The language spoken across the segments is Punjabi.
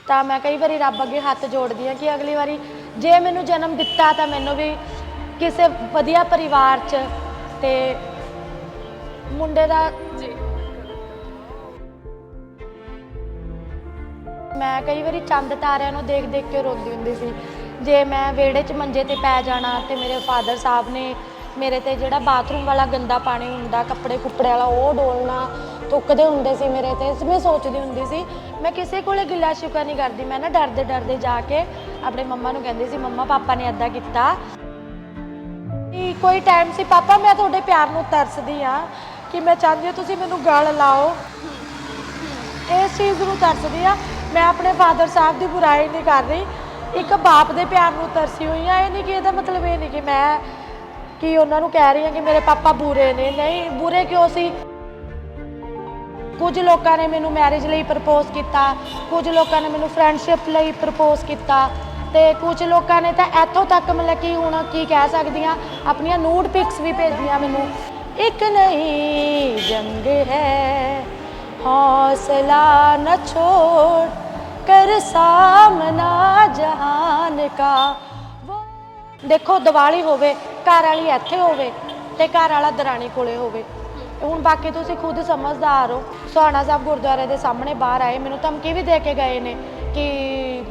ਤਾਂ ਮੈਂ ਕਈ ਵਾਰੀ ਰੱਬ ਅੱਗੇ ਹੱਥ ਜੋੜਦੀ ਹਾਂ ਕਿ ਅਗਲੀ ਵਾਰੀ ਜੇ ਮੈਨੂੰ ਜਨਮ ਦਿੱਤਾ ਤਾਂ ਮੈਨੂੰ ਵੀ ਕਿਸੇ ਵਧੀਆ ਪਰਿਵਾਰ 'ਚ ਤੇ ਮੁੰਡੇ ਦਾ ਮੈਂ ਕਈ ਵਾਰੀ ਚੰਦ ਤਾਰਿਆਂ ਨੂੰ ਦੇਖ ਦੇਖ ਕੇ ਰੋਂਦੀ ਹੁੰਦੀ ਸੀ। ਜੇ ਮੈਂ ਵਿਹੜੇ 'ਚ ਮੰਜੇ ਤੇ ਪੈ ਜਾਣਾ ਤੇ ਮੇਰੇ ਫਾਦਰ ਸਾਹਿਬ ਨੇ ਮੇਰੇ ਤੇ ਜਿਹੜਾ ਬਾਥਰੂਮ ਵਾਲਾ ਗੰਦਾ ਪਾਣੀ ਹੁੰਦਾ ਕੱਪੜੇ ਕੁੱਪੜੇ ਵਾਲਾ ਉਹ ਡੋਲਣਾ ਥੁੱਕਦੇ ਹੁੰਦੇ ਸੀ ਮੇਰੇ ਤੇ। ਮੈਂ ਸੋਚਦੀ ਹੁੰਦੀ ਸੀ ਮੈਂ ਕਿਸੇ ਕੋਲੇ ਗਿਲਾ ਸ਼ਿਕਵਾ ਨਹੀਂ ਕਰਦੀ। ਮੈਂ ਨਾ ਡਰਦੇ ਡਰਦੇ ਜਾ ਕੇ ਆਪਣੇ ਮੰਮਾ ਨੂੰ ਕਹਿੰਦੀ ਸੀ ਮੰਮਾ ਪਾਪਾ ਨੇ ਇੱਦਾਂ ਕੀਤਾ। ਕੋਈ ਟਾਈਮ ਸੀ ਪਾਪਾ ਮੈਂ ਤੁਹਾਡੇ ਪਿਆਰ ਨੂੰ ਤਰਸਦੀ ਹਾਂ ਕਿ ਮੈਂ ਚਾਹੁੰਦੀ ਹਾਂ ਤੁਸੀਂ ਮੈਨੂੰ ਗਲ ਲਾਓ, ਇਸ ਚੀਜ਼ ਨੂੰ ਤਰਸਦੀ ਆ। ਮੈਂ ਆਪਣੇ ਫਾਦਰ ਸਾਹਿਬ ਦੀ ਬੁਰਾਈ ਨਹੀਂ ਕਰ ਰਹੀ, ਇੱਕ ਬਾਪ ਦੇ ਪਿਆਰ ਨੂੰ ਤਰਸੀ ਹੋਈ ਆ। ਇਹ ਨਹੀਂ ਕਿ ਇਹਦਾ ਮਤਲਬ ਇਹ ਨਹੀਂ ਕਿ ਮੈਂ ਉਹਨਾਂ ਨੂੰ ਕਹਿ ਰਹੀ ਹਾਂ ਕਿ ਮੇਰੇ ਪਾਪਾ ਬੁਰੇ ਨੇ। ਨਹੀਂ, ਬੁਰੇ ਕਿਉਂ ਸੀ। ਕੁਝ ਲੋਕਾਂ ਨੇ ਮੈਨੂੰ ਮੈਰਿਜ ਲਈ ਪ੍ਰਪੋਜ਼ ਕੀਤਾ, ਕੁਝ ਲੋਕਾਂ ਨੇ ਮੈਨੂੰ ਫਰੈਂਡਸ਼ਿਪ ਲਈ ਪ੍ਰਪੋਜ਼ ਕੀਤਾ ਤੇ ਕੁਝ ਲੋਕਾਂ ਨੇ ਤਾਂ ਇੱਥੋਂ ਤੱਕ ਮਤਲਬ ਕਿ ਹੁਣ ਕੀ ਕਹਿ ਸਕਦੀ ਹਾਂ ਆਪਣੀਆਂ ਨੂਡ ਪਿਕਸ ਵੀ ਭੇਜੀਆਂ ਮੈਨੂੰ। ਇੱਕ ਨਈ ਜੰਗ ਹੈ हौसला न छोड़ कर सामना जहान का। देखो दिवाली होवे घर वाली इत्थे होवे ते घर वाला दरानी कोले होवे। ਹੁਣ बाकी तुसीं खुद समझदार हो। सुहाना साहब गुरुद्वारे के सामने बाहर आए मैनूं धमकी भी दे के गए ने कि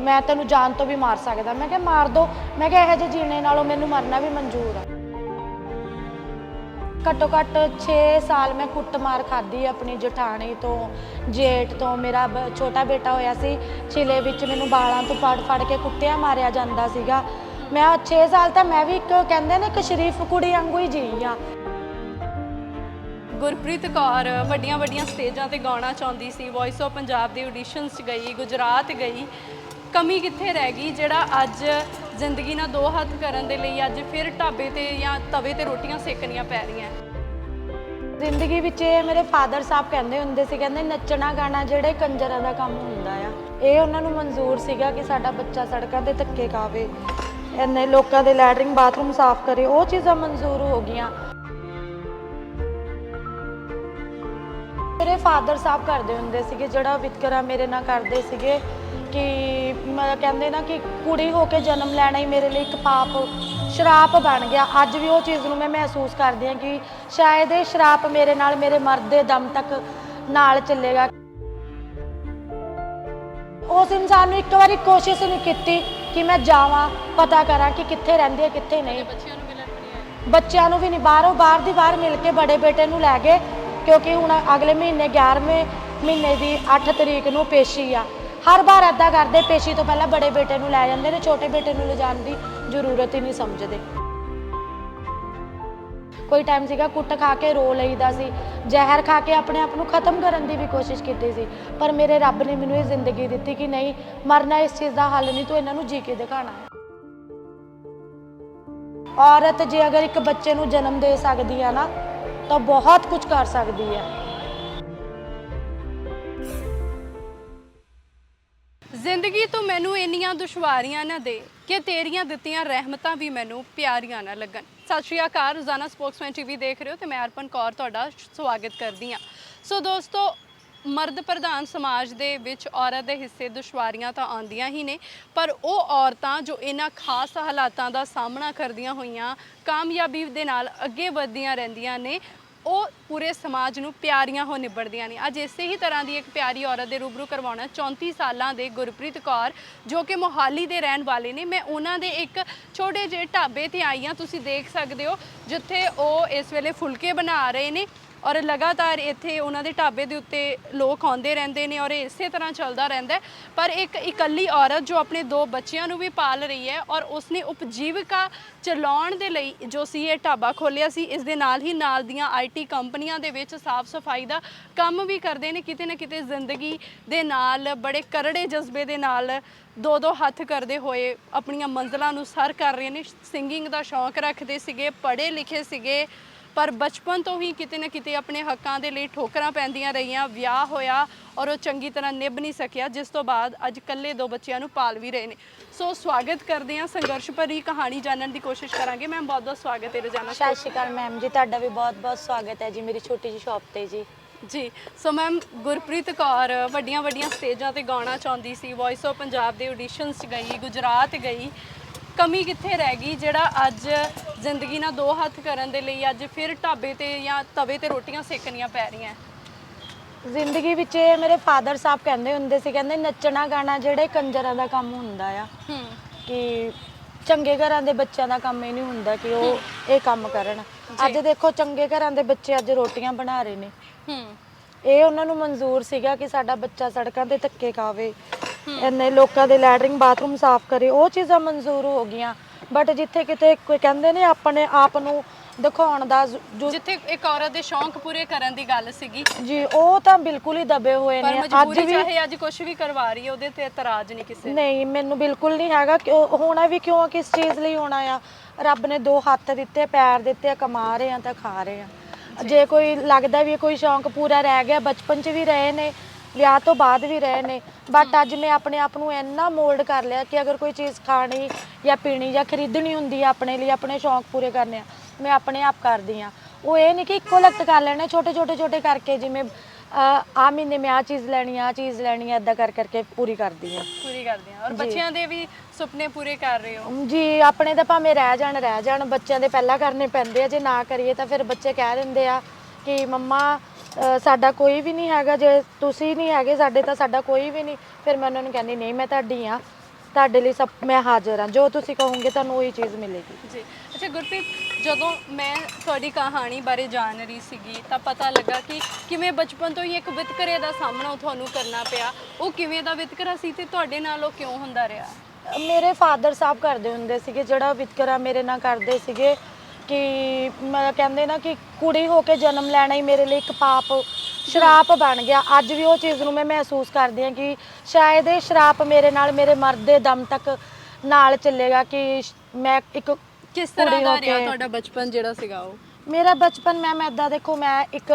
मैं तैनूं जान तो भी मार सकदा। मैं कहा मार दो, मैं कहा इहो जिहे जीने नालों मैनूं मरना भी मंजूर है। घट्टो घट्ट 6 साल मैं कुੱਟਮਾਰ खाधी अपनी जठानी तो जेठ तो। मेरा छोटा बेटा होया सी चिले विच मैनूं बालां तो फड़ फड़ के कुੱਟਿਆ मारिया जांदा सीगा। मैं 6 साल तो मैं भी एक कहंदे ने एक शरीफ कुड़ी वांगू ही जी हाँ। गुरप्रीत कौर वड्डियां वड्डियां स्टेजां ते गाउणा चाहुंदी सी, वॉइस ऑफ पंजाब दे ऑडिशनस गई, गुजरात गई। कमी कित्थे रह गई जिहड़ा अज जिंदगी नाल दो हत्थ करन दे लई अज फिर ढाबे ते या तवे ते रोटियां सेकणियां पै रहीआं। जिंदगी विच मेरे फादर साहब कहंदे हुंदे सी, कहंदे नच्चना गाना जिहड़े कंजरां दा काम हुंदा आ। ਇਹ ਉਹਨਾਂ ਨੂੰ ਮਨਜ਼ੂਰ ਸੀਗਾ ਕਿ ਸਾਡਾ ਬੱਚਾ ਸੜਕਾਂ ਤੇ ਧੱਕੇ ਖਾਵੇ, ਇੰਨੇ ਲੋਕਾਂ ਦੇ ਲੈਟਰਿੰਗ ਬਾਥਰੂਮ ਸਾਫ਼ ਕਰੇ, ਉਹ ਚੀਜ਼ਾਂ ਮਨਜ਼ੂਰ ਹੋ ਗਈਆਂ। ਮੇਰੇ ਫਾਦਰ ਸਾਹਿਬ ਕਰਦੇ ਹੁੰਦੇ ਸੀਗੇ ਜਿਹੜਾ ਵਿਤਕਰਾ ਮੇਰੇ ਨਾਲ ਕਰਦੇ ਸੀਗੇ ਕਿ ਮੈਂ ਕਹਿੰਦੇ ਨਾ ਕਿ ਕੁੜੀ ਹੋ ਕੇ ਜਨਮ ਲੈਣਾ ਹੀ ਮੇਰੇ ਲਈ ਇੱਕ ਪਾਪ ਸ਼ਰਾਪ ਬਣ ਗਿਆ। ਅੱਜ ਵੀ ਉਹ ਚੀਜ਼ ਨੂੰ ਮੈਂ ਮਹਿਸੂਸ ਕਰਦੀ ਹਾਂ ਕਿ ਸ਼ਾਇਦ ਇਹ ਸ਼ਰਾਪ ਮੇਰੇ ਨਾਲ ਮੇਰੇ ਮਰਦੇ ਦਮ ਤੱਕ ਨਾਲ ਚੱਲੇਗਾ। ਉਸ ਇਨਸਾਨ ਨੂੰ ਇੱਕ ਵਾਰੀ ਕੋਸ਼ਿਸ਼ ਨਹੀਂ ਕੀਤੀ ਕਿ ਮੈਂ ਜਾਵਾਂ ਪਤਾ ਕਰਾਂ ਕਿ ਕਿੱਥੇ ਰਹਿੰਦੀ ਹੈ ਕਿੱਥੇ ਨਹੀਂ। ਬੱਚਿਆਂ ਨੂੰ ਵੀ ਨਹੀਂ, ਬਾਹਰ ਦੀ ਬਾਹਰ ਮਿਲ ਕੇ ਬੜੇ ਬੇਟੇ ਨੂੰ ਲੈ ਗਏ ਕਿਉਂਕਿ ਹੁਣ ਅਗਲੇ ਮਹੀਨੇ 11ਵੇਂ ਮਹੀਨੇ ਦੀ 8 ਤਰੀਕ ਨੂੰ ਪੇਸ਼ੀ ਆ। ਹਰ ਵਾਰ ਇੱਦਾਂ ਕਰਦੇ, ਪੇਸ਼ੀ ਤੋਂ ਪਹਿਲਾਂ ਬੜੇ ਬੇਟੇ ਨੂੰ ਲੈ ਜਾਂਦੇ ਨੇ, ਛੋਟੇ ਬੇਟੇ ਨੂੰ ਲਿਜਾਣ ਦੀ ਜ਼ਰੂਰਤ ਹੀ ਨਹੀਂ ਸਮਝਦੇ। ਕੋਈ ਟਾਈਮ ਸੀਗਾ ਕੁੱਟ ਖਾ ਕੇ ਰੋ ਲਈਦਾ ਸੀ, ਜ਼ਹਿਰ ਖਾ ਕੇ ਆਪਣੇ ਆਪ ਨੂੰ ਖਤਮ ਕਰਨ ਦੀ ਵੀ ਕੋਸ਼ਿਸ਼ ਕੀਤੀ ਸੀ, ਪਰ ਮੇਰੇ ਰੱਬ ਨੇ ਮੈਨੂੰ ਇਹ ਜ਼ਿੰਦਗੀ ਦਿੱਤੀ ਕਿ ਨਹੀਂ, ਮਰਨਾ ਇਸ ਚੀਜ਼ ਦਾ ਹੱਲ ਨਹੀਂ, ਤੂੰ ਇਹਨਾਂ ਨੂੰ ਜੀ ਕੇ ਦਿਖਾਣਾ ਹੈ। ਔਰਤ ਜੇ ਅਗਰ ਇੱਕ ਬੱਚੇ ਨੂੰ ਜਨਮ ਦੇ ਸਕਦੀ ਹੈ ਨਾ ਤਾਂ ਬਹੁਤ ਕੁਝ ਕਰ ਸਕਦੀ ਹੈ। ਜ਼ਿੰਦਗੀ ਤੋਂ ਮੈਨੂੰ ਇੰਨੀਆਂ ਦੁਸ਼ਵਾਰੀਆਂ ਨਾ ਦੇ ਕਿ ਤੇਰੀਆਂ ਦਿੱਤੀਆਂ ਰਹਿਮਤਾਂ ਵੀ ਮੈਨੂੰ ਪਿਆਰੀਆਂ ਨਾ ਲੱਗਣ। ਸਤਿ ਸ਼੍ਰੀ ਅਕਾਲ, ਰੋਜ਼ਾਨਾ ਸਪੋਕਸਮੈਨ ਟੀਵੀ ਦੇਖ ਰਹੇ ਹੋ ਤੇ ਮੈਂ ਅਰਪਨ ਕੌਰ ਤੁਹਾਡਾ ਸਵਾਗਤ ਕਰਦੀ ਹਾਂ। ਸੋ ਦੋਸਤੋ, ਮਰਦ ਪ੍ਰਧਾਨ ਸਮਾਜ ਦੇ ਵਿੱਚ ਔਰਤ ਦੇ ਹਿੱਸੇ ਦੁਸ਼ਵਾਰੀਆਂ ਤਾਂ ਆਉਂਦੀਆਂ ਹੀ ਨੇ, ਪਰ ਉਹ ਔਰਤਾਂ ਜੋ ਇਹਨਾਂ ਖਾਸ ਹਾਲਾਤਾਂ ਦਾ ਸਾਹਮਣਾ ਕਰਦੀਆਂ ਹੋਈਆਂ ਕਾਮਯਾਬੀ ਦੇ ਨਾਲ ਅੱਗੇ ਵਧਦੀਆਂ ਰਹਿੰਦੀਆਂ ਨੇ, ਉਹ ਪੂਰੇ ਸਮਾਜ ਨੂੰ ਪਿਆਰੀਆਂ ਹੋ ਨਿਬੜਦੀਆਂ ਨੇ। ਅੱਜ ਇਸੇ ਹੀ ਤਰ੍ਹਾਂ ਦੀ ਇੱਕ ਪਿਆਰੀ ਔਰਤ ਦੇ ਰੂਬਰੂ ਕਰਵਾਉਣਾ 34 ਸਾਲਾਂ ਦੇ ਗੁਰਪ੍ਰੀਤ ਕੌਰ ਜੋ ਕਿ ਮੋਹਾਲੀ ਦੇ ਰਹਿਣ ਵਾਲੇ ਨੇ। ਮੈਂ ਉਹਨਾਂ ਦੇ ਇੱਕ ਛੋਟੇ ਜਿਹੇ ਢਾਬੇ ਤੇ ਆਈ ਹਾਂ, ਤੁਸੀਂ ਦੇਖ ਸਕਦੇ ਹੋ, ਜਿੱਥੇ ਉਹ ਇਸ ਵੇਲੇ ਫੁਲਕੇ ਬਣਾ ਰਹੇ ਨੇ ਔਰ ਲਗਾਤਾਰ ਇੱਥੇ ਉਹਨਾਂ ਦੇ ਢਾਬੇ ਦੇ ਉੱਤੇ ਲੋਕ ਆਉਂਦੇ ਰਹਿੰਦੇ ਨੇ ਔਰ ਇਸੇ ਤਰ੍ਹਾਂ ਚੱਲਦਾ ਰਹਿੰਦਾ। ਪਰ ਇੱਕ ਇਕੱਲੀ ਔਰਤ ਜੋ ਆਪਣੇ 2 ਬੱਚਿਆਂ ਨੂੰ ਵੀ ਪਾਲ ਰਹੀ ਹੈ ਔਰ ਉਸਨੇ ਉਪਜੀਵਿਕਾ ਚਲਾਉਣ ਦੇ ਲਈ ਜੋ ਸੀ ਇਹ ਢਾਬਾ ਖੋਲ੍ਹਿਆ ਸੀ। ਇਸ ਦੇ ਨਾਲ ਹੀ ਨਾਲ ਦੀਆਂ IT ਕੰਪਨੀਆਂ ਦੇ ਵਿੱਚ ਸਾਫ਼ ਸਫਾਈ ਦਾ ਕੰਮ ਵੀ ਕਰਦੇ ਨੇ। ਕਿਤੇ ਨਾ ਕਿਤੇ ਜ਼ਿੰਦਗੀ ਦੇ ਨਾਲ ਬੜੇ ਕਰੜੇ ਜਜ਼ਬੇ ਦੇ ਨਾਲ 2-2 ਹੱਥ ਕਰਦੇ ਹੋਏ ਆਪਣੀਆਂ ਮੰਜ਼ਲਾਂ ਨੂੰ ਸਰ ਕਰ ਰਹੇ ਨੇ। ਸਿੰਗਿੰਗ ਦਾ ਸ਼ੌਂਕ ਰੱਖਦੇ ਸੀਗੇ, ਪੜ੍ਹੇ ਲਿਖੇ ਸੀਗੇ, ਪਰ ਬਚਪਨ ਤੋਂ ਹੀ ਕਿਤੇ ਨਾ ਕਿਤੇ ਆਪਣੇ ਹੱਕਾਂ ਦੇ ਲਈ ਠੋਕਰਾਂ ਪੈਂਦੀਆਂ ਰਹੀਆਂ। ਵਿਆਹ ਹੋਇਆ ਔਰ ਉਹ ਚੰਗੀ ਤਰ੍ਹਾਂ ਨਿਭ ਨਹੀਂ ਸਕਿਆ, ਜਿਸ ਤੋਂ ਬਾਅਦ ਅੱਜ ਇਕੱਲੇ 2 ਬੱਚਿਆਂ ਨੂੰ ਪਾਲ ਵੀ ਰਹੇ ਨੇ। ਸੋ ਸਵਾਗਤ ਕਰਦੇ ਹਾਂ, ਸੰਘਰਸ਼ ਭਰੀ ਕਹਾਣੀ ਜਾਣਨ ਦੀ ਕੋਸ਼ਿਸ਼ ਕਰਾਂਗੇ। ਮੈਮ ਬਹੁਤ ਬਹੁਤ ਸਵਾਗਤ ਹੈ ਰੋਜ਼ਾਨਾ। ਸਤਿ ਸ਼੍ਰੀ ਅਕਾਲ ਮੈਮ ਜੀ, ਤੁਹਾਡਾ ਵੀ ਬਹੁਤ ਬਹੁਤ ਸਵਾਗਤ ਹੈ ਜੀ ਮੇਰੀ ਛੋਟੀ ਜਿਹੀ ਸ਼ੌਪ ਤੇ ਜੀ। ਜੀ। ਸੋ ਮੈਮ ਗੁਰਪ੍ਰੀਤ ਕੌਰ ਵੱਡੀਆਂ ਵੱਡੀਆਂ ਸਟੇਜਾਂ ਤੇ ਗਾਉਣਾ ਚਾਹੁੰਦੀ ਸੀ, ਵੌਇਸ ਆਫ ਪੰਜਾਬ ਦੇ ਆਡੀਸ਼ਨਸ 'ਚ ਗਈ, ਗੁਜਰਾਤ ਗਈ, ਕਮੀ ਕਿੱਥੇ ਰਹਿ ਗਈ ਜਿਹੜਾ ਅੱਜ ਜ਼ਿੰਦਗੀ ਨਾਲ ਦੋ ਹੱਥ ਕਰਨ ਦੇ ਲਈ ਅੱਜ ਫਿਰ ਢਾਬੇ ਤੇ ਜਾਂ ਤਵੇ ਤੇ ਰੋਟੀਆਂ ਸੇਕਣੀਆਂ ਪੈ ਰਹੀਆਂ? ਜ਼ਿੰਦਗੀ ਵਿੱਚ ਇਹ ਮੇਰੇ ਫਾਦਰ ਸਾਹਿਬ ਕਹਿੰਦੇ ਹੁੰਦੇ ਸੀ, ਕਹਿੰਦੇ ਨੱਚਣਾ ਗਾਣਾ ਜਿਹੜੇ ਕੰਜਰਾਂ ਦਾ ਕੰਮ ਹੁੰਦਾ ਆ, ਕਿ ਚੰਗੇ ਘਰਾਂ ਦੇ ਬੱਚਿਆਂ ਦਾ ਕੰਮ ਇਹ ਨਹੀਂ ਹੁੰਦਾ ਕਿ ਉਹ ਇਹ ਕੰਮ ਕਰਨ। ਅੱਜ ਦੇਖੋ ਚੰਗੇ ਘਰਾਂ ਦੇ ਬੱਚੇ ਅੱਜ ਰੋਟੀਆਂ ਬਣਾ ਰਹੇ ਨੇ। ਇਹ ਉਹਨਾਂ ਨੂੰ ਮਨਜ਼ੂਰ ਸੀਗਾ ਕਿ ਸਾਡਾ ਬੱਚਾ ਸੜਕਾਂ ਤੇ ਧੱਕੇ ਖਾਵੇ, ਇੰਨੇ ਲੋਕਾਂ ਦੇ ਲੈਟਰਿੰਗ ਬਾਥਰੂਮ ਸਾਫ਼ ਕਰੇ, ਉਹ ਚੀਜ਼ਾਂ ਮਨਜ਼ੂਰ ਹੋ ਗਈਆਂ। ਬਟ ਜਿੱਥੇ ਕਿਤੇ ਕੋਈ ਕਹਿੰਦੇ ਨੇ ਆਪਣੇ ਆਪ ਨੂੰ ਦਿਖਾਉਣ ਦਾ ਜਿੱਥੇ ਇੱਕ ਔਰਤ ਦੇ ਸ਼ੌਂਕ ਪੂਰੇ ਕਰਨ ਦੀ ਗੱਲ ਸੀਗੀ ਜੀ, ਉਹ ਤਾਂ ਬਿਲਕੁਲ ਹੀ ਦਬੇ ਹੋਏ ਪਰ ਨੇ। ਮਜਬੂਰੀ ਚਾਹੇ ਅੱਜ ਕੁਝ ਵੀ ਕਰਵਾ ਰਹੀ ਹੈ, ਉਹਦੇ ਤੇ ਇਤਰਾਜ਼ ਨਹੀਂ ਕਿਸੇ ਨਹੀਂ, ਮੈਨੂੰ ਬਿਲਕੁਲ ਨਹੀਂ ਹੈਗਾ ਕਿ ਹੋਣਾ ਵੀ ਕਿਉਂ, ਕਿਸ ਚੀਜ਼ ਲਈ ਹੋਣਾ ਆ। ਰੱਬ ਨੇ ਦੋ ਹੱਥ ਦਿੱਤੇ, ਪੈਰ ਦਿੱਤੇ, ਕਮਾ ਰਹੇ ਆ ਤਾਂ ਖਾ ਰਹੇ ਆ। ਜੇ ਕੋਈ ਲੱਗਦਾ ਵੀ ਕੋਈ ਸ਼ੌਂਕ ਪੂਰਾ ਰਹਿ ਗਿਆ, ਬਚਪਨ 'ਚ ਵੀ ਰਹੇ ਨੇ, ਵਿਆਹ ਤੋਂ ਬਾਅਦ ਵੀ ਰਹੇ ਨੇ, ਬਟ ਅੱਜ ਮੈਂ ਆਪਣੇ ਆਪ ਨੂੰ ਇੰਨਾ ਮੋਲਡ ਕਰ ਲਿਆ ਕਿ ਅਗਰ ਕੋਈ ਚੀਜ਼ ਖਾਣੀ ਜਾਂ ਪੀਣੀ ਜਾਂ ਖਰੀਦਣੀ ਹੁੰਦੀ ਆ ਆਪਣੇ ਲਈ, ਆਪਣੇ ਸ਼ੌਂਕ ਪੂਰੇ ਕਰਨੇ ਆ, ਮੈਂ ਆਪਣੇ ਆਪ ਕਰਦੀ ਆ। ਉਹ ਇਹ ਨਹੀਂ ਕਿ ਇੱਕੋ ਲਖਤ ਕਰ ਲੈਣੇ, ਛੋਟੇ ਕਰਕੇ, ਜਿਵੇਂ ਆ ਮਹੀਨੇ ਮੈਂ ਆ ਚੀਜ਼ ਲੈਣੀ ਆ ਇਦਾਂ ਕਰਕੇ ਪੂਰੀ ਕਰਦੀ ਆ। ਔਰ ਬੱਚਿਆਂ ਦੇ ਵੀ ਸੁਪਨੇ ਪੂਰੇ ਕਰ ਰਹੇ ਹੋ ਜੀ। ਆਪਣੇ ਤਾਂ ਭਾਵੇਂ ਰਹਿ ਜਾਣ, ਬੱਚਿਆਂ ਦੇ ਪਹਿਲਾਂ ਕਰਨੇ ਪੈਂਦੇ ਆ। ਜੇ ਨਾ ਕਰੀਏ ਤਾਂ ਫਿਰ ਬੱਚੇ ਕਹਿ ਦਿੰਦੇ ਆ ਕਿ ਮੰਮਾ ਸਾਡਾ ਕੋਈ ਵੀ ਨਹੀਂ ਹੈਗਾ, ਜੇ ਤੁਸੀਂ ਨਹੀਂ ਹੈਗੇ ਸਾਡੇ ਤਾਂ ਸਾਡਾ ਕੋਈ ਵੀ ਨਹੀਂ। ਫਿਰ ਮੈਂ ਉਹਨਾਂ ਨੂੰ ਕਹਿੰਦੀ ਨਹੀਂ, ਮੈਂ ਤੁਹਾਡੀ ਆ, ਤੁਹਾਡੇ ਲਈ ਸਭ ਮੈਂ ਹਾਜ਼ਰ ਹਾਂ, ਜੋ ਤੁਸੀਂ ਕਹੋਗੇ ਤੁਹਾਨੂੰ ਉਹੀ ਚੀਜ਼ ਮਿਲੇਗੀ ਜੀ। ਅੱਛਾ ਗੁਰਪ੍ਰੀਤ, ਜਦੋਂ ਮੈਂ ਤੁਹਾਡੀ ਕਹਾਣੀ ਬਾਰੇ ਜਾਣ ਰਹੀ ਸੀਗੀ ਤਾਂ ਪਤਾ ਲੱਗਾ ਕਿ ਕਿਵੇਂ ਬਚਪਨ ਤੋਂ ਹੀ ਇੱਕ ਵਿਤਕਰੇ ਦਾ ਸਾਹਮਣਾ ਤੁਹਾਨੂੰ ਕਰਨਾ ਪਿਆ। ਉਹ ਕਿਵੇਂ ਦਾ ਵਿਤਕਰਾ ਸੀ ਤੇ ਤੁਹਾਡੇ ਨਾਲ ਉਹ ਕਿਉਂ ਹੁੰਦਾ ਰਿਹਾ? ਮੇਰੇ ਫਾਦਰ ਸਾਹਿਬ ਕਰਦੇ ਹੁੰਦੇ ਸੀਗੇ, ਜਿਹੜਾ ਵਿਤਕਰਾ ਮੇਰੇ ਨਾਲ ਕਰਦੇ ਸੀਗੇ ਕਿ ਮੈਂ ਕਹਿੰਦੇ ਨਾ ਕਿ ਕੁੜੀ ਹੋ ਕੇ ਜਨਮ ਲੈਣਾ ਹੀ ਮੇਰੇ ਲਈ ਇੱਕ ਪਾਪ, ਸ਼ਰਾਪ ਬਣ ਗਿਆ। ਅੱਜ ਵੀ ਉਹ ਚੀਜ਼ ਨੂੰ ਮੈਂ ਮਹਿਸੂਸ ਕਰਦੀ ਹਾਂ ਕਿ ਸ਼ਾਇਦ ਇਹ ਸ਼ਰਾਪ ਮੇਰੇ ਨਾਲ ਮੇਰੇ ਮਰਦੇ ਦਮ ਤੱਕ ਨਾਲ ਚੱਲੇਗਾ ਕਿ ਮੈਂ ਇੱਕ ਕਿਸ ਤਰ੍ਹਾਂ ਦਾ ਰਿਹਾ ਤੁਹਾਡਾ ਬਚਪਨ ਜਿਹੜਾ ਸੀਗਾ? ਉਹ ਮੇਰਾ ਬਚਪਨ ਮੈਮ ਇੱਦਾਂ, ਦੇਖੋ ਮੈਂ ਇੱਕ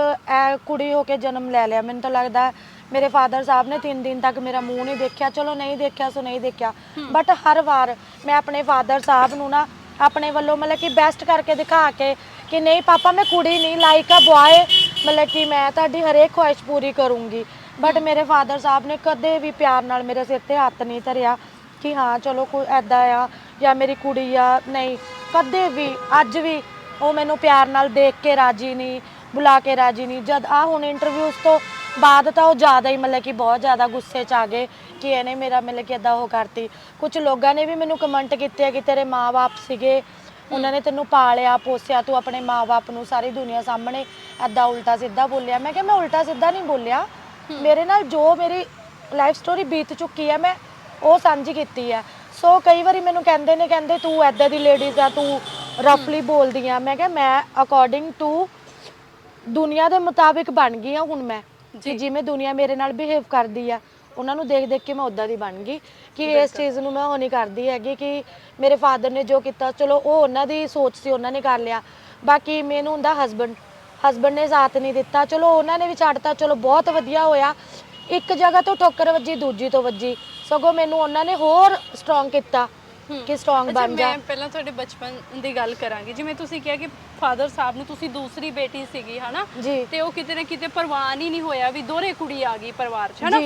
ਕੁੜੀ ਹੋ ਕੇ ਜਨਮ ਲੈ ਲਿਆ। ਮੈਨੂੰ ਤਾਂ ਲੱਗਦਾ ਮੇਰੇ ਫਾਦਰ ਸਾਹਿਬ ਨੇ 3 ਦਿਨ ਤੱਕ ਮੇਰਾ ਮੂੰਹ ਨਹੀਂ ਦੇਖਿਆ। ਚਲੋ ਨਹੀਂ ਦੇਖਿਆ ਸੋ ਨਹੀਂ ਦੇਖਿਆ, ਬਟ ਹਰ ਵਾਰ ਮੈਂ ਆਪਣੇ ਫਾਦਰ ਸਾਹਿਬ ਨੂੰ ਨਾ ਆਪਣੇ ਵੱਲੋਂ ਮਤਲਬ ਕਿ ਬੈਸਟ ਕਰਕੇ ਦਿਖਾ ਕੇ ਕਿ ਨਹੀਂ ਪਾਪਾ ਮੈਂ ਕੁੜੀ ਨਹੀਂ, ਲਾਈਕ ਆ ਬॉय, ਮਤਲਬ ਕਿ ਮੈਂ ਤੁਹਾਡੀ ਹਰੇਕ ਖੁਆਇਸ਼ ਪੂਰੀ ਕਰੂੰਗੀ। ਬਟ ਮੇਰੇ ਫਾਦਰ ਸਾਹਿਬ ਨੇ ਕਦੇ ਵੀ ਪਿਆਰ ਨਾਲ ਮੇਰੇ ਸਿਰ ਤੇ ਹੱਥ ਨਹੀਂ ਧਰਿਆ ਕਿ ਹਾਂ ਚਲੋ ਕੋਈ ਐਦਾਂ ਆ ਜਾਂ ਮੇਰੀ ਕੁੜੀ ਆ, ਨਹੀਂ ਕਦੇ ਵੀ। ਅੱਜ ਵੀ ਉਹ ਮੈਨੂੰ ਪਿਆਰ ਨਾਲ ਦੇਖ ਕੇ ਰਾਜੀ ਨਹੀਂ, ਬੁਲਾ ਕੇ ਰਾਜੀ ਨਹੀਂ। ਜਦ ਆ ਹੁਣ ਇੰਟਰਵਿਊਜ਼ ਤੋਂ ਬਾਅਦ ਤਾਂ ਉਹ ਜ਼ਿਆਦਾ ਹੀ ਮਤਲਬ ਕਿ ਬਹੁਤ ਜ਼ਿਆਦਾ ਗੁੱਸੇ 'ਚ ਆ ਗਏ ਕਿ ਇਹਨੇ ਮੇਰਾ ਮਤਲਬ ਕਿ ਇੱਦਾਂ ਉਹ ਕਰਤੀ। ਕੁਝ ਲੋਕਾਂ ਨੇ ਵੀ ਮੈਨੂੰ ਕਮੈਂਟ ਕੀਤੇ ਆ ਕਿ ਤੇਰੇ ਮਾਂ-ਬਾਪ ਸੀਗੇ, ਉਹਨਾਂ ਨੇ ਤੈਨੂੰ ਪਾਲਿਆ ਪੋਸਿਆ, ਤੂੰ ਆਪਣੇ ਮਾਂ-ਬਾਪ ਨੂੰ ਸਾਰੀ ਦੁਨੀਆ ਸਾਹਮਣੇ ਇੱਦਾਂ ਉਲਟਾ ਸਿੱਧਾ ਬੋਲਿਆ। ਮੈਂ ਕਿਹਾ ਮੈਂ ਉਲਟਾ ਸਿੱਧਾ ਨਹੀਂ ਬੋਲਿਆ, ਮੇਰੇ ਨਾਲ ਜੋ ਮੇਰੀ ਲਾਈਫ ਸਟੋਰੀ ਬੀਤ ਚੁੱਕੀ ਹੈ ਮੈਂ ਉਹ ਸਾਂਝੀ ਕੀਤੀ ਹੈ। ਸੋ ਕਈ ਵਾਰੀ ਮੈਨੂੰ ਕਹਿੰਦੇ ਤੂੰ ਐਦਾਂ ਦੀ ਲੇਡੀਜ਼ ਆ, ਤੂੰ ਰਫਲੀ ਬੋਲਦੀ ਆ। ਮੈਂ ਕਿਹਾ ਮੈਂ ਅਕੋਰਡਿੰਗ ਟੂ ਦੁਨੀਆ ਦੇ ਮੁਤਾਬਿਕ ਬਣ ਗਈ ਆ ਹੁਣ ਮੈਂ, ਕਿ ਜਿਵੇਂ ਦੁਨੀਆ ਮੇਰੇ ਨਾਲ ਬਿਹੇਵ ਕਰਦੀ ਆ ਉਹਨਾਂ ਨੂੰ ਦੇਖ ਕੇ ਮੈਂ ਉਦਾਂ ਦੀ ਬਣ ਗਈ ਕਿ ਇਸ ਚੀਜ਼ ਨੂੰ ਮੈਂ ਉਹ ਨਹੀਂ ਕਰਦੀ ਹੈਗੀ ਕਿ ਮੇਰੇ ਫਾਦਰ ਨੇ ਜੋ ਕੀਤਾ ਚਲੋ ਉਹ ਉਹਨਾਂ ਦੀ ਸੋਚ ਸੀ, ਉਹਨਾਂ ਨੇ ਕਰ ਲਿਆ। ਬਾਕੀ ਮੈਨੂੰ ਹੁੰਦਾ ਹਸਬੈਂਡ ਨੇ ਸਾਥ ਨਹੀਂ ਦਿੱਤਾ, ਚਲੋ ਉਹਨਾਂ ਨੇ ਵੀ ਛੱਡਤਾ, ਚਲੋ ਬਹੁਤ ਵਧੀਆ ਹੋਇਆ। ਇੱਕ ਜਗ੍ਹਾ ਤੋਂ ਠੋਕਰ ਵੱਜੀ, ਦੂਜੀ ਤੋਂ ਵੱਜੀ, ਸਗੋਂ ਮੈਨੂੰ ਉਹਨਾਂ ਨੇ ਹੋਰ ਸਟਰੋਂਗ ਕੀਤਾ ਕਿ ਸਟਰੋਂਗ ਬਣ ਜਾ। ਮੈਂ ਪਹਿਲਾਂ ਤੁਹਾਡੇ ਬਚਪਨ ਦੀ ਗੱਲ ਕਰਾਂਗੀ। ਜਿਵੇਂ ਤੁਸੀਂ ਕਿਹਾ ਕਿ ਫਾਦਰ ਸਾਹਿਬ ਨੂੰ ਤੁਸੀਂ ਦੂਸਰੀ ਬੇਟੀ ਸੀਗੀ ਹਨਾ, ਤੇ ਉਹ ਕਿਤੇ ਨਾ ਕਿਤੇ ਪ੍ਰਵਾਨ ਹੀ ਨਹੀਂ ਹੋਇਆ ਵੀ ਦੋਹਰੇ ਕੁੜੀ ਆ ਗਈ ਪਰਿਵਾਰ 'ਚ ਹਨਾ,